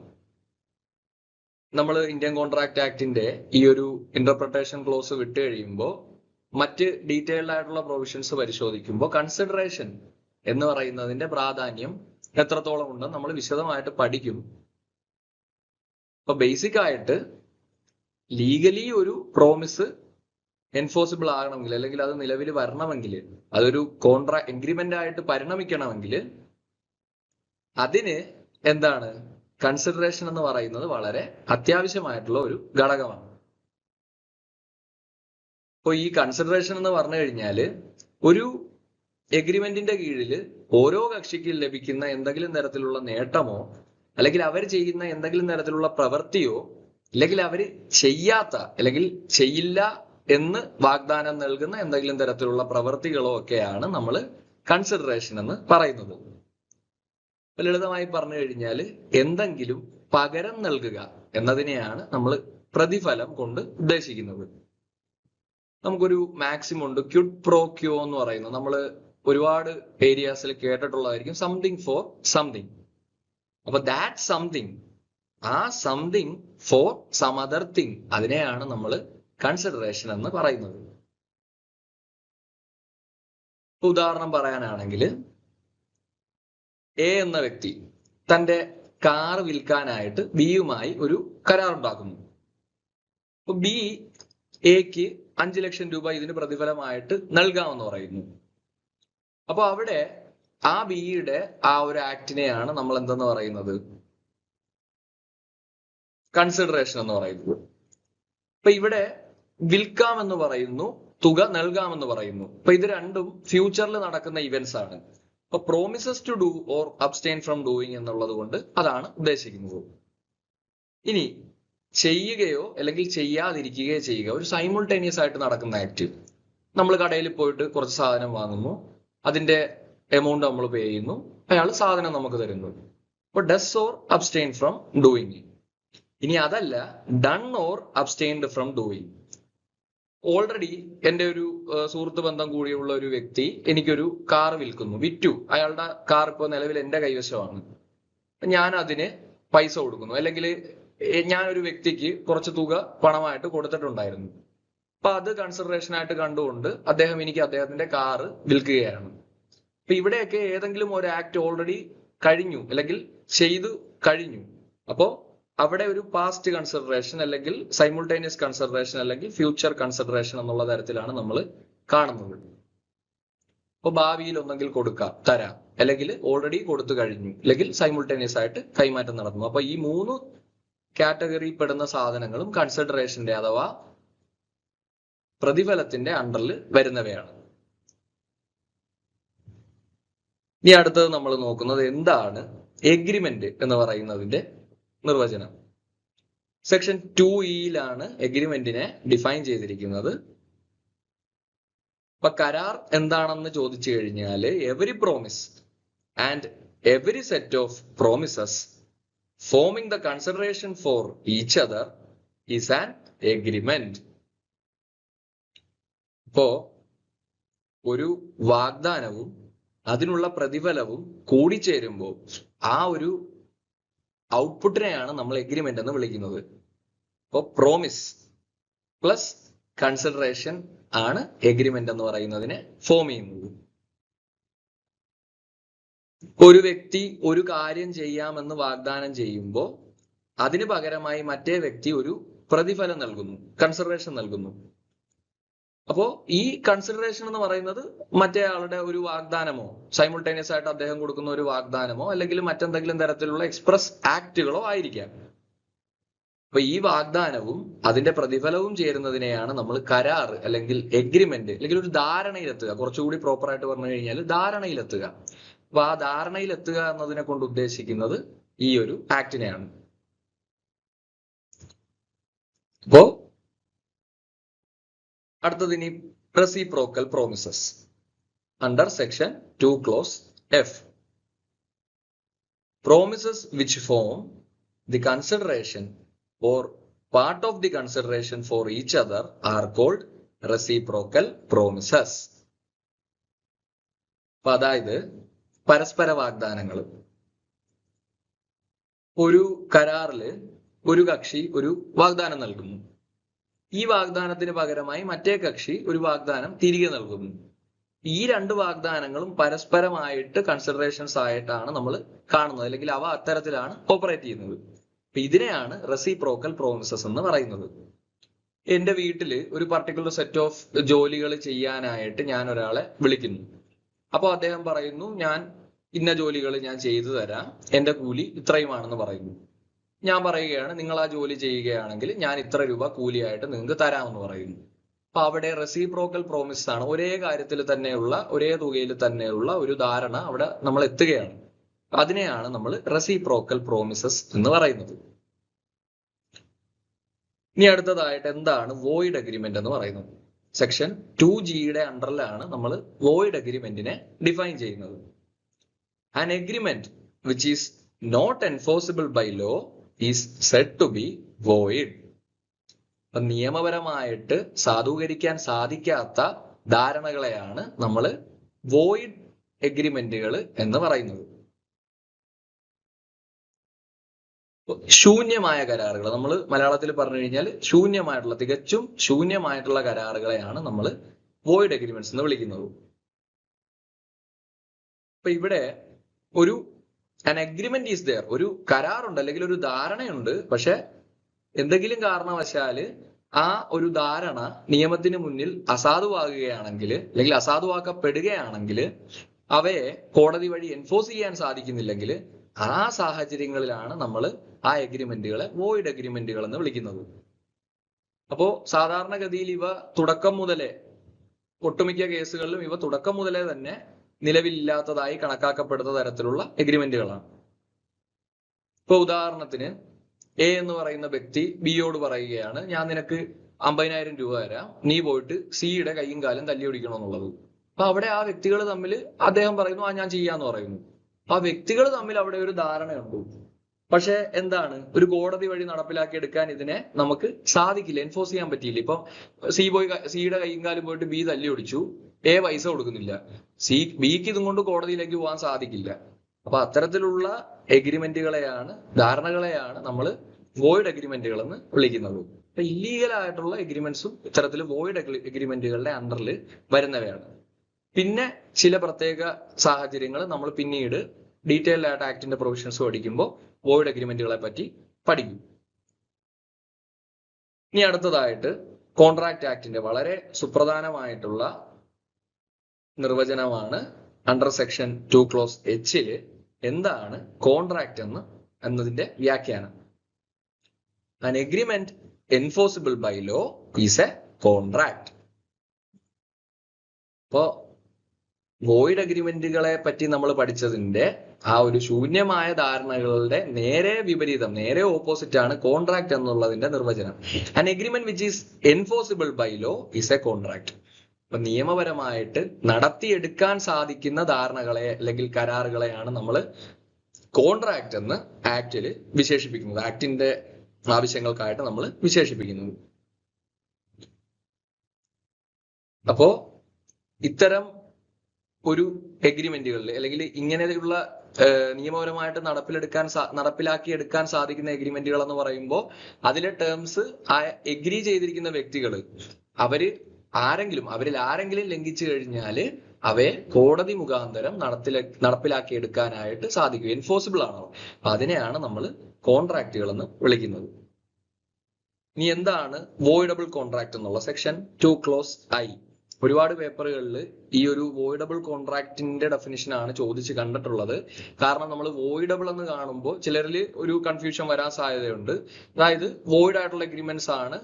നമ്മൾ ഇന്ത്യൻ കോൺട്രാക്ട് ആക്ടിന്റെ ഈ ഒരു ഇന്റർപ്രിട്ടേഷൻ ക്ലോസ് വിട്ട് കഴിയുമ്പോൾ മറ്റ് ഡീറ്റെയിൽഡ് ആയിട്ടുള്ള പ്രൊവിഷൻസ് പരിശോധിക്കുമ്പോൾ കൺസിഡറേഷൻ എന്ന് പറയുന്നതിന്റെ പ്രാധാന്യം എത്രത്തോളം ഉണ്ടെന്ന് നമ്മൾ വിശദമായിട്ട് പഠിക്കും. അപ്പൊ ബേസിക് ആയിട്ട് ലീഗലി ഒരു പ്രോമിസ് എൻഫോഴ്സിബിൾ ആകണമെങ്കിൽ അല്ലെങ്കിൽ അത് നിലവിൽ വരണമെങ്കിൽ അതൊരു എഗ്രിമെന്റ് ആയിട്ട് പരിണമിക്കണമെങ്കിൽ അതിന് എന്താണ് കൺസിഡറേഷൻ എന്ന് പറയുന്നത് വളരെ അത്യാവശ്യമായിട്ടുള്ള ഒരു ഘടകമാണ്. അപ്പോൾ ഈ കൺസിഡറേഷൻ എന്ന് പറഞ്ഞു കഴിഞ്ഞാല് ഒരു എഗ്രിമെന്റിന്റെ കീഴിൽ ഓരോ കക്ഷിക്കും ലഭിക്കുന്ന എന്തെങ്കിലും തരത്തിലുള്ള നേട്ടമോ അല്ലെങ്കിൽ അവർ ചെയ്യുന്ന എന്തെങ്കിലും തരത്തിലുള്ള പ്രവൃത്തിയോ അല്ലെങ്കിൽ അവർ ചെയ്യാത്ത അല്ലെങ്കിൽ ചെയ്യില്ല എന്ന് വാഗ്ദാനം നൽകുന്ന എന്തെങ്കിലും തരത്തിലുള്ള പ്രവൃത്തികളോ ഒക്കെയാണ് നമ്മൾ കൺസിഡറേഷൻ എന്ന് പറയുന്നത്. ലളിതമായി പറഞ്ഞു കഴിഞ്ഞാൽ എന്തെങ്കിലും പകരം നൽകുക എന്നതിനെയാണ് നമ്മൾ പ്രതിഫലം കൊണ്ട് ഉദ്ദേശിക്കുന്നത്. നമുക്കൊരു മാക്സിമം ഉണ്ട്, ക്വിഡ് പ്രോ ക്യോ എന്ന് പറയുന്നത് നമ്മൾ ഒരുപാട് ഏരിയാസിൽ കേട്ടിട്ടുള്ളതായിരിക്കും, സംതിങ് ഫോർ സംതിങ്. അപ്പൊ ദാറ്റ് സംതിങ്, ആ something for some other thing, അതിനെയാണ് നമ്മൾ കൺസിഡറേഷൻ എന്ന് പറയുന്നത്. ഉദാഹരണം പറയാനാണെങ്കിൽ എ എന്ന വ്യക്തി തന്റെ കാർ വിൽക്കാനായിട്ട് ബിയുമായി ഒരു കരാർ ഉണ്ടാക്കുന്നു. അപ്പൊ ബി എക്ക് 5 ലക്ഷം രൂപ ഇതിന് പ്രതിഫലമായിട്ട് നൽകാമെന്ന് പറയുന്നു. അപ്പൊ അവിടെ ആ ബിയുടെ ആ ഒരു ആക്ടിനെയാണ് നമ്മൾ എന്തെന്ന് പറയുന്നത്, കൺസിഡറേഷൻ എന്ന് പറയുന്നത്. അപ്പൊ ഇവിടെ വിൽക്കാമെന്ന് പറയുന്നു, തുക നൽകാമെന്ന് പറയുന്നു. അപ്പൊ ഇത് രണ്ടും ഫ്യൂച്ചറിൽ നടക്കുന്ന ഇവന്റ്സ് ആണ്. അപ്പൊ promises to do or abstain from doing എന്നുള്ളത് കൊണ്ട് അതാണ് ഉദ്ദേശിക്കുന്നത്. ഇനി ചെയ്യുകയോ അല്ലെങ്കിൽ ചെയ്യാതിരിക്കുകയോ ചെയ്യുക ഒരു സൈമിൾട്ടേനിയസ് ആയിട്ട് നടക്കുന്ന ആക്ട്. നമ്മൾ കടയിൽ പോയിട്ട് കുറച്ച് സാധനം വാങ്ങുന്നു, അതിന്റെ എമൗണ്ട് നമ്മൾ പേ ചെയ്യുന്നു, അയാൾ സാധനം നമുക്ക് തരുന്നു. അപ്പൊ does or abstain from doing. ഇനി അതല്ല, done or abstained from doing. Already എൻ്റെ ഒരു സുഹൃത്ത് ബന്ധം കൂടിയുള്ള ഒരു വ്യക്തി എനിക്കൊരു കാർ വിറ്റു. അയാളുടെ കാർ ഇപ്പോൾ നിലവിൽ എൻ്റെ കൈവശമാണ്. ഞാൻ അതിന് പൈസ കൊടുക്കുന്നു, അല്ലെങ്കിൽ ഞാനൊരു വ്യക്തിക്ക് കുറച്ച് തുക പണമായിട്ട് കൊടുത്തിട്ടുണ്ടായിരുന്നു. അപ്പൊ അത് കൺസിഡറേഷൻ ആയിട്ട് കണ്ടുകൊണ്ട് അദ്ദേഹം എനിക്ക് അദ്ദേഹത്തിന്റെ കാറ് വിൽക്കുകയാണ്. അപ്പൊ ഇവിടെയൊക്കെ ഏതെങ്കിലും ഒരു ആക്ട് ഓൾറെഡി കഴിഞ്ഞു അല്ലെങ്കിൽ ചെയ്തു കഴിഞ്ഞു. അപ്പോ അവിടെ ഒരു പാസ്റ്റ് കൺസിഡറേഷൻ അല്ലെങ്കിൽ സൈമിൾട്ടേനിയസ് കൺസിഡറേഷൻ അല്ലെങ്കിൽ ഫ്യൂച്ചർ കൺസിഡറേഷൻ എന്നുള്ള തരത്തിലാണ് നമ്മൾ കാണുന്നത്. അപ്പൊ ഭാവിയിൽ ഒന്നെങ്കിൽ തരാം, അല്ലെങ്കിൽ ഓൾറെഡി കൊടുത്തു കഴിഞ്ഞു, അല്ലെങ്കിൽ സൈമിൾട്ടേനിയസ് ആയിട്ട് കൈമാറ്റം നടന്നു. അപ്പൊ ഈ 3 കാറ്റഗറി പെടുന്ന സാധനങ്ങളും കൺസിഡറേഷന്റെ അഥവാ പ്രതിഫലത്തിന്റെ അണ്ടറിൽ വരുന്നവയാണ്. ഇനി അടുത്തത് നമ്മൾ നോക്കുന്നത് എന്താണ് എഗ്രിമെന്റ് എന്ന് പറയുന്നതിന്റെ നിർവചനം. സെക്ഷൻ 2E എഗ്രിമെന്റിനെ ഡിഫൈൻ ചെയ്തിരിക്കുന്നത്. അപ്പൊ കരാർ എന്താണെന്ന് ചോദിച്ചു കഴിഞ്ഞാൽ every promise and every set of promises foaming the consideration for each other is an agreement. ഇപ്പോ ഒരു വാഗ്ദാനവും അതിനുള്ള പ്രതിഫലവും കൂടിച്ചേരുമ്പോൾ ആ ഒരു ഔട്ട്പുട്ടിനെയാണ് നമ്മൾ എഗ്രിമെന്റ് എന്ന് വിളിക്കുന്നത്. അപ്പോൾ പ്രോമിസ് പ്ലസ് കൺസിഡറേഷൻ ആണ് എഗ്രിമെന്റ് എന്ന് പറയുന്നതിനെ ഫോം ചെയ്യുന്നത്. ഒരു വ്യക്തി ഒരു കാര്യം ചെയ്യാമെന്ന് വാഗ്ദാനം ചെയ്യുമ്പോൾ അതിന് പകരമായി മറ്റേ വ്യക്തി ഒരു പ്രതിഫലം നൽകുന്നു, കൺസിഡറേഷൻ നൽകുന്നു. അപ്പോ ഈ കൺസിഡറേഷൻ എന്ന് പറയുന്നത് മറ്റേ ആളുടെ ഒരു വാഗ്ദാനമോ, സൈമിൾട്ടേനിയസ് ആയിട്ട് അദ്ദേഹം കൊടുക്കുന്ന ഒരു വാഗ്ദാനമോ അല്ലെങ്കിൽ മറ്റെന്തെങ്കിലും തരത്തിലുള്ള എക്സ്പ്രസ് ആക്ടുകളോ ആയിരിക്കാം. അപ്പൊ ഈ വാഗ്ദാനവും അതിന്റെ പ്രതിഫലവും ചേരുന്നതിനെയാണ് നമ്മൾ കരാർ അല്ലെങ്കിൽ എഗ്രിമെന്റ് അല്ലെങ്കിൽ ഒരു ധാരണയിലെത്തുക, കുറച്ചുകൂടി പ്രോപ്പർ ആയിട്ട് പറഞ്ഞു കഴിഞ്ഞാൽ ധാരണയിലെത്തുക. അപ്പൊ ആ ധാരണയിലെത്തുക എന്നതിനെ കൊണ്ട് ഉദ്ദേശിക്കുന്നത് ഈ ഒരു ആക്ടിനെയാണ്. അപ്പോ അടുത്തത് ഇനി reciprocal promises under section 2 close F. Promises which form the consideration or part of the consideration for each other are called reciprocal promises. അപ്പൊ അതായത് പരസ്പര വാഗ്ദാനങ്ങൾ. ഒരു കരാറില് ഒരു കക്ഷി ഒരു വാഗ്ദാനം നൽകുന്നു. ഈ വാഗ്ദാനത്തിന് പകരമായി മറ്റേ കക്ഷി ഒരു വാഗ്ദാനം തിരികെ നൽകുന്നു. ഈ രണ്ട് വാഗ്ദാനങ്ങളും പരസ്പരമായിട്ട് കൺസിഡറേഷൻസ് ആയിട്ടാണ് നമ്മൾ കാണുന്നത്, അല്ലെങ്കിൽ അവ അത്തരത്തിലാണ് ഓപ്പറേറ്റ് ചെയ്യുന്നത്. അപ്പൊ ഇതിനെയാണ് റെസിപ്രോക്കൽ പ്രോമിസസ് എന്ന് പറയുന്നത്. എന്റെ വീട്ടില് ഒരു പർട്ടിക്കുലർ സെറ്റ് ഓഫ് ജോലികൾ ചെയ്യാനായിട്ട് ഞാൻ ഒരാളെ വിളിക്കുന്നു. അപ്പോൾ അദ്ദേഹം പറയുന്നു, ഞാൻ ഇന്ന ജോലികൾ ഞാൻ ചെയ്തു തരാം, എന്റെ കൂലി ഇത്രയുമാണെന്ന് പറയുന്നു. ഞാൻ പറയുകയാണ്, നിങ്ങൾ ആ ജോലി ചെയ്യുകയാണെങ്കിൽ ഞാൻ ഇത്ര രൂപ കൂലിയായിട്ട് നിങ്ങൾക്ക് തരാമെന്ന് പറയുന്നു. അപ്പൊ അവിടെ റെസിപ്രോക്കൽ പ്രോമിസ് ആണ്. ഒരേ കാര്യത്തിൽ തന്നെയുള്ള, ഒരേ തുകയിൽ തന്നെയുള്ള ഒരു ധാരണ അവിടെ നമ്മൾ എത്തുകയാണ്. അതിനെയാണ് നമ്മൾ റെസിപ്രോക്കൽ പ്രോമിസസ് എന്ന് പറയുന്നത്. ഇനി അടുത്തതായിട്ട് എന്താണ് വോയിഡ് അഗ്രിമെന്റ് എന്ന് പറയുന്നത്? സെക്ഷൻ 2Gയുടെ അണ്ടറിലാണ് നമ്മൾ വോയിഡ് അഗ്രിമെന്റിനെ ഡിഫൈൻ ചെയ്യുന്നത്. An agreement which is not enforceable by law is said to be void. നിയമപരമായിട്ട് സാധൂകരിക്കാൻ സാധിക്കാത്ത ധാരണകളെയാണ് നമ്മൾ വോയിഡ് എഗ്രിമെന്റുകൾ എന്ന് പറയുന്നത്. ശൂന്യമായ കരാറുകൾ, നമ്മൾ മലയാളത്തിൽ പറഞ്ഞു കഴിഞ്ഞാൽ ശൂന്യമായിട്ടുള്ള, തികച്ചും ശൂന്യമായിട്ടുള്ള കരാറുകളെയാണ് നമ്മൾ വോയിഡ് എഗ്രിമെന്റ്സ് എന്ന് വിളിക്കുന്നത്. അപ്പൊ ഇവിടെ ഒരു an agreement is there, ഒരു കരാറുണ്ട് അല്ലെങ്കിൽ ഒരു ധാരണയുണ്ട്. പക്ഷെ എന്തെങ്കിലും കാരണവശാല് ആ ഒരു ധാരണ നിയമത്തിന് മുന്നിൽ അസാധുവാകുകയാണെങ്കിൽ അല്ലെങ്കിൽ അസാധുവാക്കപ്പെടുകയാണെങ്കിൽ, അവയെ കോടതി വഴി എൻഫോഴ്സ് ചെയ്യാൻ സാധിക്കുന്നില്ലെങ്കിൽ, ആ സാഹചര്യങ്ങളിലാണ് നമ്മൾ ആ എഗ്രിമെന്റുകളെ വോയിഡ് എഗ്രിമെന്റുകൾ എന്ന് വിളിക്കുന്നത്. അപ്പോ സാധാരണഗതിയിൽ ഇവ തുടക്കം മുതലേ, ഒട്ടുമിക്ക കേസുകളിലും ഇവ തുടക്കം മുതലേ തന്നെ നിലവിലില്ലാത്തതായി കണക്കാക്കപ്പെടുന്ന തരത്തിലുള്ള എഗ്രിമെന്റുകളാണ്. ഇപ്പൊ ഉദാഹരണത്തിന് എ എന്ന് പറയുന്ന വ്യക്തി ബിയോട് പറയുകയാണ്, ഞാൻ നിനക്ക് 50,000 രൂപ തരാം, നീ പോയിട്ട് സിയുടെ കൈയും കാലും തല്ലി ഒടിക്കണമെന്നുള്ളത്. അപ്പൊ അവിടെ ആ വ്യക്തികൾ തമ്മിൽ, അദ്ദേഹം പറയുന്നു, ഞാൻ ചെയ്യാന്ന് പറയുന്നു. ആ വ്യക്തികൾ തമ്മിൽ അവിടെ ഒരു ധാരണയുണ്ട്. പക്ഷെ എന്താണ്, ഒരു കോടതി വഴി നടപ്പിലാക്കി എടുക്കാൻ ഇതിനെ നമുക്ക് സാധിക്കില്ല, എൻഫോഴ്സ് ചെയ്യാൻ പറ്റിയില്ല. ഇപ്പൊ സിയുടെ കൈയും കാലും പോയിട്ട് ബി തല്ലി ഒടിച്ചു, എ പൈസ കൊടുക്കുന്നില്ല, ബിക്ക് ഇതും കൊണ്ട് കോടതിയിലേക്ക് പോകാൻ സാധിക്കില്ല. അപ്പൊ അത്തരത്തിലുള്ള എഗ്രിമെന്റുകളെയാണ്, ധാരണകളെയാണ് നമ്മൾ വോയിഡ് എഗ്രിമെന്റുകൾ എന്ന് വിളിക്കുന്നത്. അപ്പൊ ഇല്ലീഗൽ ആയിട്ടുള്ള എഗ്രിമെന്റ്സും ഇത്തരത്തിൽ വോയിഡ് എഗ്രിമെന്റുകളുടെ അണ്ടറിൽ വരുന്നവയാണ്. പിന്നെ ചില പ്രത്യേക സാഹചര്യങ്ങൾ നമ്മൾ പിന്നീട് ഡീറ്റെയിൽഡ് ആയിട്ട് ആക്ടിന്റെ പ്രൊവിഷൻസ് പഠിക്കുമ്പോൾ വോയിഡ് എഗ്രിമെന്റുകളെ പറ്റി പഠിക്കും. ഇനി അടുത്തതായിട്ട് കോൺട്രാക്ട് ആക്ടിന്റെ വളരെ സുപ്രധാനമായിട്ടുള്ള നിർവചനമാണ് അണ്ടർ സെക്ഷൻ 2 ക്ലോസ് Hല് എന്താണ് കോൺട്രാക്ട് എന്നതിന്റെ വ്യാഖ്യാനം. An agreement enforceable by law is a contract. അപ്പോ വോയിഡ് അഗ്രിമെന്റുകളെ പറ്റി നമ്മൾ പഠിച്ചതിന്റെ ആ ഒരു ശൂന്യമായ ധാരണകളുടെ നേരെ വിപരീതം, നേരെ ഓപ്പോസിറ്റ് ആണ് കോൺട്രാക്ട് എന്നുള്ളതിന്റെ നിർവചനം. An agreement which is enforceable by law is a contract. അപ്പൊ നിയമപരമായിട്ട് നടത്തിയെടുക്കാൻ സാധിക്കുന്ന ധാരണകളെ അല്ലെങ്കിൽ കരാറുകളെയാണ് നമ്മൾ കോൺട്രാക്ട് എന്ന് ആക്ടിൽ വിശേഷിപ്പിക്കുന്നത്, ആക്ടിന്റെ ആവശ്യങ്ങൾക്കായിട്ട് നമ്മൾ വിശേഷിപ്പിക്കുന്നത്. അപ്പോ ഇത്തരം ഒരു എഗ്രിമെന്റുകളിൽ അല്ലെങ്കിൽ ഇങ്ങനെയുള്ള നിയമപരമായിട്ട് നടപ്പിലാക്കിയെടുക്കാൻ സാധിക്കുന്ന എഗ്രിമെന്റുകൾ എന്ന് പറയുമ്പോൾ അതിലെ ടേംസ് എഗ്രി ചെയ്തിരിക്കുന്ന വ്യക്തികൾ അവരിൽ ആരെങ്കിലും ലംഘിച്ചു കഴിഞ്ഞാൽ അവയെ കോടതി മുഖാന്തരം നടപ്പിലാക്കി എടുക്കാനായിട്ട് സാധിക്കും. എൻഫോഴ്സിബിൾ ആണോ? അതിനെയാണ് നമ്മൾ കോൺട്രാക്റ്റുകൾ എന്ന് വിളിക്കുന്നത്. ഇനി എന്താണ് വോയിഡബിൾ കോൺട്രാക്ട് എന്നുള്ള സെക്ഷൻ 2 ക്ലോസ് I. ഒരുപാട് പേപ്പറുകളിൽ ഈ ഒരു വോയിഡബിൾ കോൺട്രാക്റ്റിന്റെ ഡെഫിനിഷൻ ആണ് ചോദിച്ച് കണ്ടിട്ടുള്ളത്. കാരണം നമ്മൾ വോയിഡബിൾ എന്ന് കാണുമ്പോൾ ചിലരിൽ ഒരു കൺഫ്യൂഷൻ വരാൻ സാധ്യതയുണ്ട്. അതായത് വോയിഡ് ആയിട്ടുള്ള എഗ്രിമെന്റ്സ് ആണ്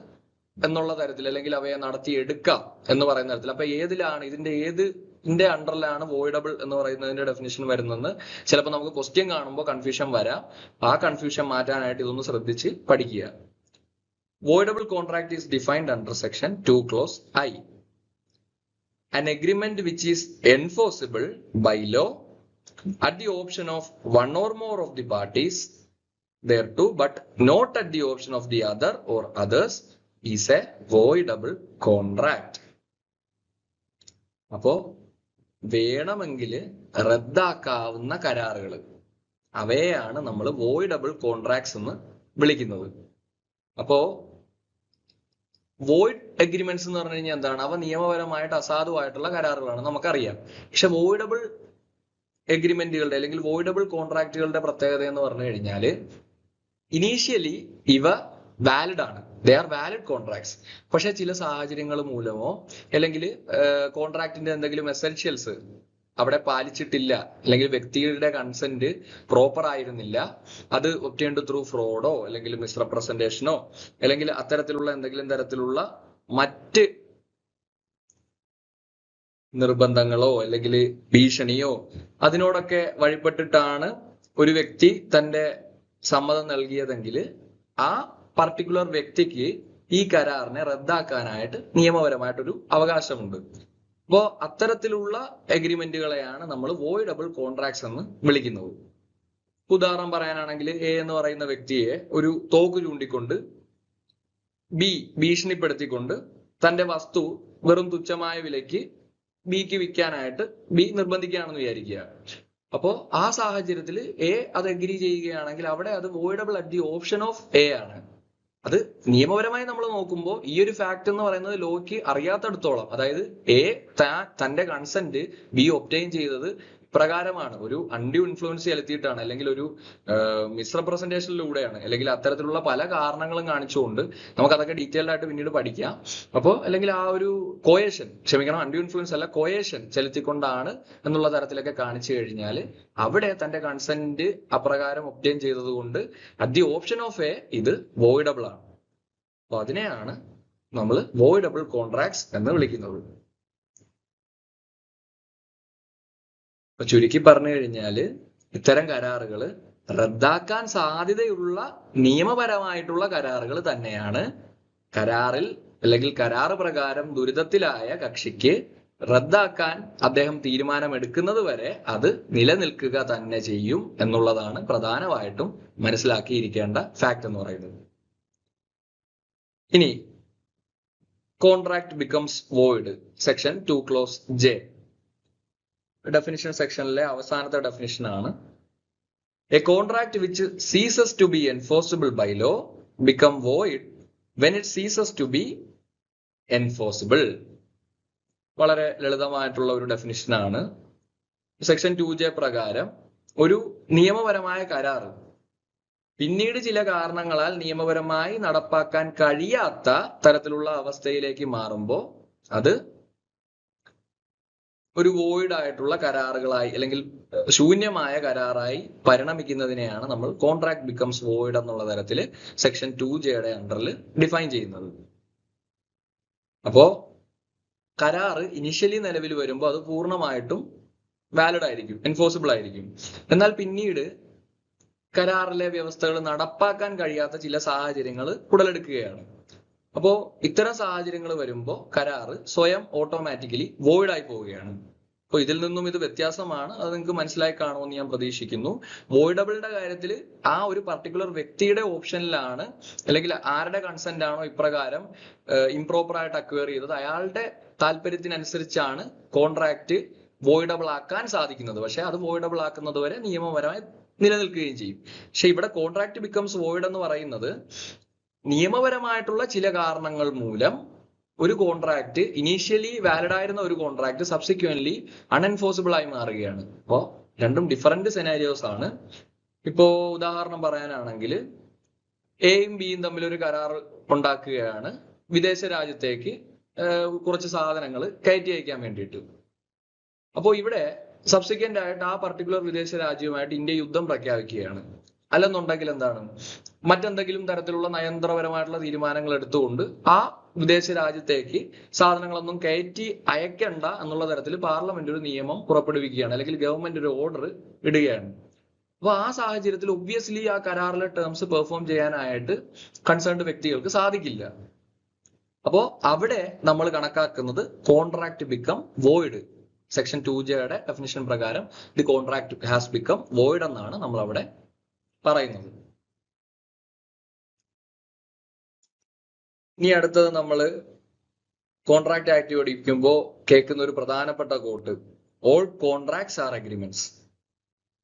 എന്നുള്ള തരത്തിൽ, അല്ലെങ്കിൽ അവയെ നടത്തിയെടുക്കാം എന്ന് പറയുന്ന തരത്തിൽ. അപ്പൊ ഏതിലാണ് ഇതിന്റെ അണ്ടറിലാണ് വോയിഡബിൾ എന്ന് പറയുന്നതിന്റെ ഡെഫിനിഷൻ വരുന്നതെന്ന് ചിലപ്പോൾ നമുക്ക് ക്വസ്റ്റ്യൻ കാണുമ്പോൾ കൺഫ്യൂഷൻ വരാം. ആ കൺഫ്യൂഷൻ മാറ്റാനായിട്ട് ഇതൊന്ന് ശ്രദ്ധിച്ച് പഠിക്കുക. Voidable contract is defined under section 2 clause I. An agreement which is enforceable by law at the option of one or more of the parties thereto, but not at the option of the other or others, is a voidable contract. അപ്പോ വേണമെങ്കിൽ റദ്ദാക്കാവുന്ന കരാറുകൾ, അവയെയാണ് നമ്മൾ voidable contracts എന്ന് വിളിക്കുന്നത്. അപ്പോ void agreements എന്ന് പറഞ്ഞു കഴിഞ്ഞാൽ എന്താണ്? അവ നിയമപരമായിട്ട് അസാധുവായിട്ടുള്ള കരാറുകളാണ്, നമുക്കറിയാം. പക്ഷെ വോയിഡബിൾ എഗ്രിമെന്റുകളുടെ അല്ലെങ്കിൽ വോയിഡബിൾ കോൺട്രാക്റ്റുകളുടെ പ്രത്യേകത എന്ന് പറഞ്ഞു കഴിഞ്ഞാൽ ഇനീഷ്യലി ഇവ വാലിഡ് ആണ്, ദേ ആർ വാലിഡ് കോൺട്രാക്ട്സ്. പക്ഷെ ചില സാഹചര്യങ്ങൾ മൂലമോ അല്ലെങ്കിൽ കോൺട്രാക്റ്റിന്റെ എന്തെങ്കിലും എസെൻഷ്യൽസ് അവിടെ പാലിച്ചിട്ടില്ല, അല്ലെങ്കിൽ വ്യക്തിയുടെ കൺസെന്റ് പ്രോപ്പർ ആയിരുന്നില്ല, അത് ഒബ്റ്റെയിൻഡ് ത്രൂ ഫ്രോഡോ അല്ലെങ്കിൽ മിസ്റെപ്രസെന്റേഷനോ അല്ലെങ്കിൽ അത്തരത്തിലുള്ള എന്തെങ്കിലും തരത്തിലുള്ള മറ്റ് നിർബന്ധങ്ങളോ അല്ലെങ്കിൽ ഭീഷണിയോ അതിനോടൊക്കെ വഴിപ്പെട്ടിട്ടാണ് ഒരു വ്യക്തി തന്റെ സമ്മതം നൽകിയതെങ്കിൽ ആ പർട്ടിക്കുലർ വ്യക്തിക്ക് ഈ കരാറിനെ റദ്ദാക്കാനായിട്ട് നിയമപരമായിട്ടൊരു അവകാശമുണ്ട്. അപ്പോ അത്തരത്തിലുള്ള എഗ്രിമെന്റുകളെയാണ് നമ്മൾ വോയിഡബിൾ കോൺട്രാക്ട്സ് എന്ന് വിളിക്കുന്നത്. ഉദാഹരണം പറയാനാണെങ്കിൽ എ എന്ന് പറയുന്ന വ്യക്തിയെ ഒരു തോക്ക് ചൂണ്ടിക്കൊണ്ട് ബി ഭീഷണിപ്പെടുത്തിക്കൊണ്ട് തന്റെ വസ്തു വെറും തുച്ഛമായ വിലയ്ക്ക് ബിക്ക് വിൽക്കാനായിട്ട് ബി നിർബന്ധിക്കുകയാണെന്ന് വിചാരിക്കുക. അപ്പോ ആ സാഹചര്യത്തിൽ എ അത് എഗ്രി ചെയ്യുകയാണെങ്കിൽ അവിടെ അത് voidable at the option of A ആണ്. അത് നിയമപരമായി നമ്മൾ നോക്കുമ്പോൾ ഈ ഒരു ഫാക്ട് എന്ന് പറയുന്നത് ലോയ്ക്ക് അറിയാത്തടത്തോളം, അതായത് എ തന്റെ കൺസെന്റ് ബി ഒബ്റ്റെയിൻ ചെയ്തത് പ്രകാരമാണ്, ഒരു അൺഡ്യൂ ഇൻഫ്ലുവൻസ് ചെലുത്തിയിട്ടാണ്, അല്ലെങ്കിൽ ഒരു മിസ്റെപ്രസെന്റേഷനിലൂടെയാണ്, അല്ലെങ്കിൽ അത്തരത്തിലുള്ള പല കാരണങ്ങളും കാണിച്ചുകൊണ്ട് നമുക്കതൊക്കെ ഡീറ്റെയിൽഡ് ആയിട്ട് പിന്നീട് പഠിക്കാം. അപ്പോൾ അല്ലെങ്കിൽ ആ ഒരു അൺഡ്യൂ ഇൻഫ്ലുവൻസ് അല്ല, കോയേഷൻ ചെലുത്തിക്കൊണ്ടാണ് എന്നുള്ള തരത്തിലൊക്കെ കാണിച്ചു കഴിഞ്ഞാൽ അവിടെ തന്റെ കൺസെന്റ് അപ്രകാരം ഒബ്റ്റെയിൻ ചെയ്തത് കൊണ്ട് at the option of A ഇത് വോയിഡബിൾ ആണ്. അപ്പൊ അതിനെയാണ് നമ്മൾ വോയിഡബിൾ കോൺട്രാക്ട്സ് എന്ന് വിളിക്കുന്നത്. ചുരുക്കി പറഞ്ഞു കഴിഞ്ഞാല് ഇത്തരം കരാറുകൾ റദ്ദാക്കാൻ സാധ്യതയുള്ള നിയമപരമായിട്ടുള്ള കരാറുകൾ തന്നെയാണ്. കരാറിൽ അല്ലെങ്കിൽ കരാറ് പ്രകാരം ദുരിതത്തിലായ കക്ഷിക്ക് റദ്ദാക്കാൻ അദ്ദേഹം തീരുമാനമെടുക്കുന്നത് വരെ അത് നിലനിൽക്കുക തന്നെ ചെയ്യും എന്നുള്ളതാണ് പ്രധാനമായിട്ടും മനസ്സിലാക്കിയിരിക്കേണ്ട ഫാക്ട് എന്ന് പറയുന്നത്. ഇനി contract becomes void, section 2 clause J. Definition സെക്ഷനിലെ അവസാനത്തെ ഡെഫിനിഷൻ ആണ്: a contract which ceases to be enforceable by law become void when it ceases to be enforceable. വളരെ ലളിതമായിട്ടുള്ള ഒരു ഡെഫിനിഷൻ ആണ്. സെക്ഷൻ 2J പ്രകാരം ഒരു നിയമപരമായ കരാറ് പിന്നീട് ചില കാരണങ്ങളാൽ നിയമപരമായി നടപ്പാക്കാൻ കഴിയാത്ത തരത്തിലുള്ള അവസ്ഥയിലേക്ക് മാറുമ്പോൾ അത് ഒരു വോയിഡ് ആയിട്ടുള്ള കരാറുകളായി അല്ലെങ്കിൽ ശൂന്യമായ കരാറായി പരിണമിക്കുന്നതിനെയാണ് നമ്മൾ കോൺട്രാക്ട് ബിക്കംസ് വോയിഡ് എന്നുള്ള തരത്തിൽ സെക്ഷൻ 2Jയുടെ അണ്ടറിൽ ഡിഫൈൻ ചെയ്യുന്നത്. അപ്പോ കരാറ് ഇനിഷ്യലി നിലവിൽ വരുമ്പോൾ അത് പൂർണ്ണമായിട്ടും വാലിഡ് ആയിരിക്കും, എൻഫോഴ്സിബിൾ ആയിരിക്കും. എന്നാൽ പിന്നീട് കരാറിലെ വ്യവസ്ഥകൾ നടപ്പാക്കാൻ കഴിയാത്ത ചില സാഹചര്യങ്ങൾ ഉടലെടുക്കുകയാണ്. അപ്പോ ഇത്തരം സാഹചര്യങ്ങൾ വരുമ്പോൾ കരാറ് സ്വയം ഓട്ടോമാറ്റിക്കലി വോയിഡ് ആയി പോവുകയാണ്. അപ്പൊ ഇതിൽ നിന്നും ഇത് വ്യത്യാസമാണ്. അത് നിങ്ങൾക്ക് മനസ്സിലായി കാണുമെന്ന് ഞാൻ പ്രതീക്ഷിക്കുന്നു. വോയിഡബിളിന്റെ കാര്യത്തിൽ ആ ഒരു പർട്ടിക്കുലർ വ്യക്തിയുടെ ഓപ്ഷനിലാണ്, അല്ലെങ്കിൽ ആരുടെ കൺസെന്റ് ആണോ ഇപ്രകാരം ഇംപ്രോപ്പർ ആയിട്ട് അക്വയർ ചെയ്തത് അയാളുടെ താല്പര്യത്തിനനുസരിച്ചാണ് കോൺട്രാക്ട് വോയിഡബിൾ ആക്കാൻ സാധിക്കുന്നത്. പക്ഷെ അത് വോയിഡബിൾ ആക്കുന്നത് വരെ നിയമപരമായി നിലനിൽക്കുകയും ചെയ്യും. പക്ഷെ ഇവിടെ കോൺട്രാക്ട് ബിക്കംസ് വോയിഡ് എന്ന് പറയുന്നത് നിയമപരമായിട്ടുള്ള ചില കാരണങ്ങൾ മൂലം ഒരു കോൺട്രാക്ട് ഇനീഷ്യലി വാലിഡ് ആയിരുന്ന ഒരു കോൺട്രാക്ട് സബ്സിക്വന്റ്ലി അൺഎൻഫോഴ്സിബിൾ ആയി മാറുകയാണ്. അപ്പോൾ രണ്ടും ഡിഫറെന്റ് സെനാരിയോസ് ആണ്. ഇപ്പോ ഉദാഹരണം പറയാനാണെങ്കിൽ എയും ബിയും തമ്മിൽ ഒരു കരാർ ഉണ്ടാക്കുകയാണ് വിദേശ രാജ്യത്തേക്ക് കുറച്ച് സാധനങ്ങൾ കയറ്റി അയക്കാൻ വേണ്ടിയിട്ട്. അപ്പോൾ ഇവിടെ സബ്സിക്വന്റ് ആയിട്ട് ആ പർട്ടിക്കുലർ വിദേശ രാജ്യവുമായിട്ട് ഇന്ത്യ യുദ്ധം പ്രഖ്യാപിക്കുകയാണ്. അല്ലെന്നുണ്ടെങ്കിൽ എന്താണ്, മറ്റെന്തെങ്കിലും തരത്തിലുള്ള നയതന്ത്രപരമായിട്ടുള്ള തീരുമാനങ്ങൾ എടുത്തുകൊണ്ട് ആ വിദേശ രാജ്യത്തേക്ക് സാധനങ്ങളൊന്നും കയറ്റി അയക്കണ്ട എന്നുള്ള തരത്തിൽ പാർലമെന്റ് ഒരു നിയമം പുറപ്പെടുവിക്കുകയാണ്, അല്ലെങ്കിൽ ഗവൺമെന്റ് ഒരു ഓർഡർ ഇടുകയാണ്. അപ്പൊ ആ സാഹചര്യത്തിൽ ഒബ്വിയസ്ലി ആ കരാറിലെ ടേംസ് പെർഫോം ചെയ്യാനായിട്ട് കൺസേൺഡ് വ്യക്തികൾക്ക് സാധിക്കില്ല. അപ്പോ അവിടെ നമ്മൾ കണക്കാക്കുന്നത് കോൺട്രാക്ട് ബിക്കം വോയിഡ്. സെക്ഷൻ 2Jയുടെ ഡെഫിനിഷൻ പ്രകാരം the contract has become void എന്നാണ് നമ്മൾ അവിടെ പറയുന്നത്. ഇനി അടുത്തത് നമ്മൾ കോൺട്രാക്ട് ആക്ട് പഠിക്കുമ്പോൾ കേൾക്കുന്ന ഒരു പ്രധാനപ്പെട്ട quote, all contracts are agreements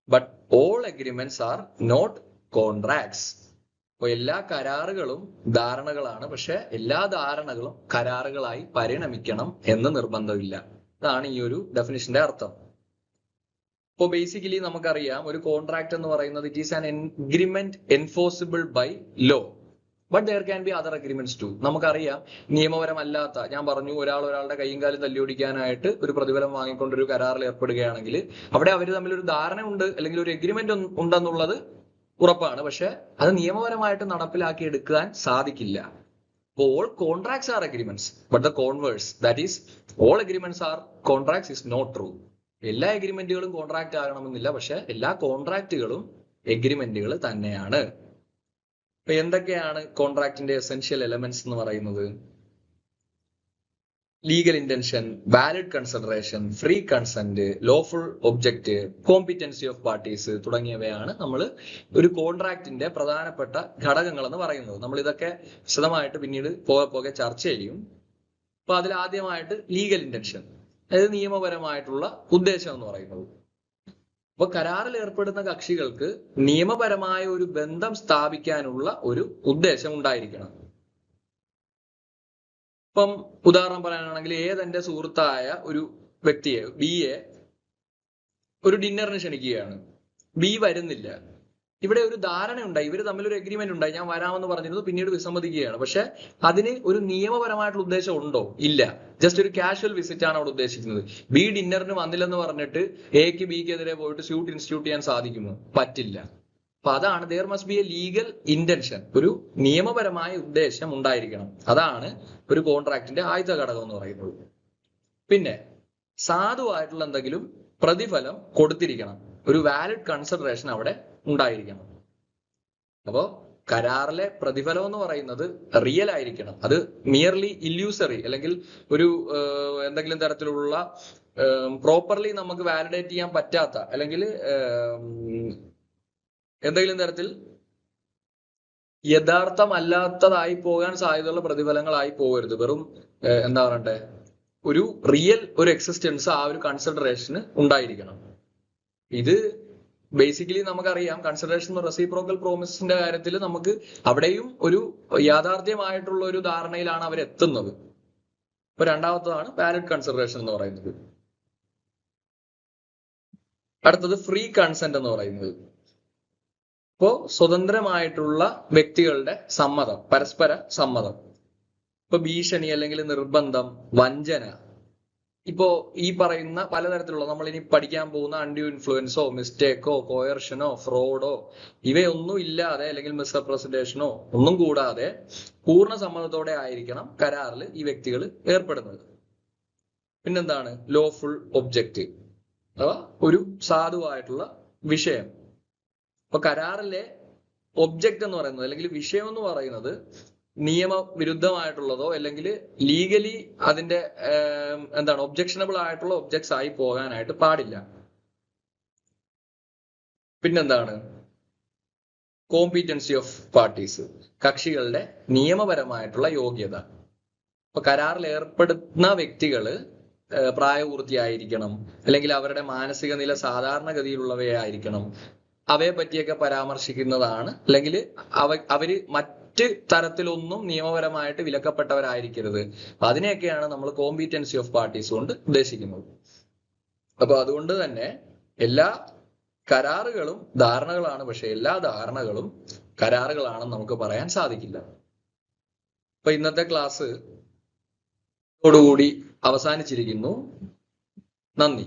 but all agreements are not contracts. അപ്പൊ എല്ലാ കരാറുകളും ധാരണകളാണ്, പക്ഷെ എല്ലാ ധാരണകളും കരാറുകളായി പരിണമിക്കണം എന്ന് നിർബന്ധമില്ല. അതാണ് ഈ ഒരു ഡെഫിനിഷന്റെ അർത്ഥം. ഇപ്പോൾ ബേസിക്കലി നമുക്കറിയാം ഒരു കോൺട്രാക്ട് എന്ന് പറയുന്നത് it is an agreement enforceable by law, but there can be other agreements too. നമുക്കറിയാം നിയമപരമല്ലാത്ത, ഞാൻ പറഞ്ഞു ഒരാളുടെ കൈയും കാലും തല്ലിയൊടിക്കാനായിട്ട് ഒരു പ്രതിഫലം വാങ്ങിക്കൊണ്ട് ഒരു കരാറിൽ ഏർപ്പെടുകയാണെങ്കിൽ അവിടെ അവർ തമ്മിൽ ഒരു ധാരണ ഉണ്ട് അല്ലെങ്കിൽ ഒരു എഗ്രിമെന്റ് ഉണ്ടെന്നുള്ളത് ഉറപ്പാണ്, പക്ഷെ അത് നിയമപരമായിട്ട് നടപ്പിലാക്കി എടുക്കാൻ സാധിക്കില്ല. All contracts are agreements, but the converse, that is, all agreements are contracts is not true. എല്ലാ എഗ്രിമെന്റുകളും കോൺട്രാക്ട് ആകണമെന്നില്ല, പക്ഷെ എല്ലാ കോൺട്രാക്റ്റുകളും എഗ്രിമെന്റുകൾ തന്നെയാണ്. അപ്പൊ എന്തൊക്കെയാണ് കോൺട്രാക്ടിന്റെ എസെൻഷ്യൽ എലമെന്റ്സ് എന്ന് പറയുന്നത്? Legal intention, valid consideration, free consent, lawful object, competency of parties തുടങ്ങിയവയാണ് നമ്മൾ ഒരു കോൺട്രാക്ടിന്റെ പ്രധാനപ്പെട്ട ഘടകങ്ങൾ എന്ന് പറയുന്നത്. നമ്മൾ ഇതൊക്കെ വിശദമായിട്ട് പിന്നീട് പോകെ ചർച്ച ചെയ്യും. അപ്പൊ അതിൽ ആദ്യമായിട്ട് ലീഗൽ ഇന്റൻഷൻ, അതായത് നിയമപരമായിട്ടുള്ള ഉദ്ദേശം എന്ന് പറയുന്നത്. അപ്പൊ കരാറിൽ ഏർപ്പെടുന്ന കക്ഷികൾക്ക് നിയമപരമായ ഒരു ബന്ധം സ്ഥാപിക്കാനുള്ള ഒരു ഉദ്ദേശം ഉണ്ടായിരിക്കണം. ഇപ്പം ഉദാഹരണം പറയാനാണെങ്കിൽ ഏതെന്റെ സുഹൃത്തായ ഒരു വ്യക്തിയെ, ബിയെ, ഒരു ഡിന്നറിന് ക്ഷണിക്കുകയാണ്. ബി വരുന്നില്ല. ഇവിടെ ഒരു ധാരണ ഉണ്ടായി, ഇവർ തമ്മിൽ ഒരു എഗ്രിമെന്റ് ഉണ്ടായി, ഞാൻ വരാമെന്ന് പറഞ്ഞിരുന്നു, പിന്നീട് വിസമ്മതിക്കുകയാണ്. പക്ഷെ അതിന് ഒരു നിയമപരമായിട്ടുള്ള ഉദ്ദേശം ഉണ്ടോ? ഇല്ല. ജസ്റ്റ് ഒരു കാഷ്വൽ വിസിറ്റ് ആണ് അവിടെ ഉദ്ദേശിക്കുന്നത്. ബി ഡിന്നറിന് വന്നില്ലെന്ന് പറഞ്ഞിട്ട് എക്ക് ബിക്കെതിരെ പോയിട്ട് സ്യൂട്ട് ഇൻസ്റ്റിറ്റ്യൂട്ട് ചെയ്യാൻ സാധിക്കുമോ? പറ്റില്ല. അപ്പൊ അതാണ് there must be a legal intention, ഒരു നിയമപരമായ ഉദ്ദേശം ഉണ്ടായിരിക്കണം. അതാണ് ഒരു കോൺട്രാക്ടിന്റെ ആദ്യത്തെ ഘടകം എന്ന് പറയുന്നത്. പിന്നെ സാധുവായിട്ടുള്ള എന്തെങ്കിലും പ്രതിഫലം കൊടുത്തിരിക്കണം, ഒരു വാലിഡ് കൺസിഡറേഷൻ അവിടെ ഉണ്ടായിരിക്കണം. അപ്പോ കരാറിലെ പ്രതിഫലം എന്ന് പറയുന്നത് റിയൽ ആയിരിക്കണം, അത് മിയർലി ഇല്യൂസറി അല്ലെങ്കിൽ ഒരു എന്തെങ്കിലും തരത്തിലുള്ള പ്രോപ്പർലി നമുക്ക് വാലിഡേറ്റ് ചെയ്യാൻ പറ്റാത്ത അല്ലെങ്കിൽ എന്തെങ്കിലും തരത്തിൽ യഥാർത്ഥമല്ലാത്തതായി പോകാൻ സാധ്യതയുള്ള പ്രതിഫലങ്ങളായി പോകരുത്. വെറും എന്താ പറയണ്ടേ, ഒരു റിയൽ ഒരു എക്സിസ്റ്റൻസ് ആ ഒരു കൺസിഡറേഷന് ഉണ്ടായിരിക്കണം. ഇത് ബേസിക്കലി നമുക്കറിയാം കൺസിഡറേഷൻ റെസിപ്രോക്കൽ പ്രോമിസിന്റെ കാര്യത്തിൽ നമുക്ക് അവിടെയും ഒരു യാഥാർത്ഥ്യമായിട്ടുള്ള ഒരു ധാരണയിലാണ് അവരെത്തുന്നത്. ഇപ്പൊ രണ്ടാമത്തതാണ് വാലിഡ് കൺസിഡറേഷൻ എന്ന് പറയുന്നത്. അടുത്തത് ഫ്രീ കൺസെന്റ് എന്ന് പറയുന്നത്. ഇപ്പോ സ്വതന്ത്രമായിട്ടുള്ള വ്യക്തികളുടെ സമ്മതം, പരസ്പര സമ്മതം. ഇപ്പൊ ഭീഷണി അല്ലെങ്കിൽ നിർബന്ധം, വഞ്ചന, ഇപ്പോ ഈ പറയുന്ന പലതരത്തിലുള്ള നമ്മൾ ഇനി പഠിക്കാൻ പോകുന്ന അൺഡ്യൂ ഇൻഫ്ലുവൻസോ മിസ്റ്റേക്കോ കോയർഷനോ ഫ്രോഡോ ഇവയൊന്നും ഇല്ലാതെ അല്ലെങ്കിൽ മിസ്റെപ്രസന്റേഷനോ ഒന്നും കൂടാതെ പൂർണ്ണ സമ്മതത്തോടെ ആയിരിക്കണം കരാറിൽ ഈ വ്യക്തികൾ ഏർപ്പെടുന്നത്. പിന്നെന്താണ് ലോഫുൾ ഒബ്ജക്റ്റ്, അഥവാ ഒരു സാധുവായിട്ടുള്ള വിഷയം. അപ്പൊ കരാറിലെ ഒബ്ജക്റ്റ് എന്ന് പറയുന്നത് അല്ലെങ്കിൽ വിഷയം എന്ന് പറയുന്നത് നിയമവിരുദ്ധമായിട്ടുള്ളതോ അല്ലെങ്കിൽ ലീഗലി അതിന്റെ എന്താണ് ഒബ്ജക്ഷനബിൾ ആയിട്ടുള്ള ഒബ്ജക്ട്സ് ആയി പോകാനായിട്ട് പാടില്ല. പിന്നെന്താണ് കോമ്പീറ്റൻസി ഓഫ് പാർട്ടീസ്, കക്ഷികളുടെ നിയമപരമായിട്ടുള്ള യോഗ്യത. ഇപ്പൊ കരാറിൽ ഏർപ്പെടുന്ന വ്യക്തികള് പ്രായപൂർത്തിയായിരിക്കണം, അല്ലെങ്കിൽ അവരുടെ മാനസിക നില സാധാരണഗതിയിലുള്ളവയായിരിക്കണം. അവയെ പറ്റിയൊക്കെ പരാമർശിക്കുന്നതാണ്, അല്ലെങ്കിൽ അവര് മറ്റ് തരത്തിലൊന്നും നിയമപരമായിട്ട് വിലക്കപ്പെട്ടവരായിരിക്കരുത്. അതിനെയൊക്കെയാണ് നമ്മൾ കോമ്പീറ്റൻസി ഓഫ് പാർട്ടീസ് കൊണ്ട് ഉദ്ദേശിക്കുന്നത്. അപ്പൊ അതുകൊണ്ട് തന്നെ എല്ലാ കരാറുകളും ധാരണകളാണ്, പക്ഷെ എല്ലാ ധാരണകളും കരാറുകളാണെന്ന് നമുക്ക് പറയാൻ സാധിക്കില്ല. അപ്പൊ ഇന്നത്തെ ക്ലാസ് ോടുകൂടി അവസാനിച്ചിരിക്കുന്നു. നന്ദി.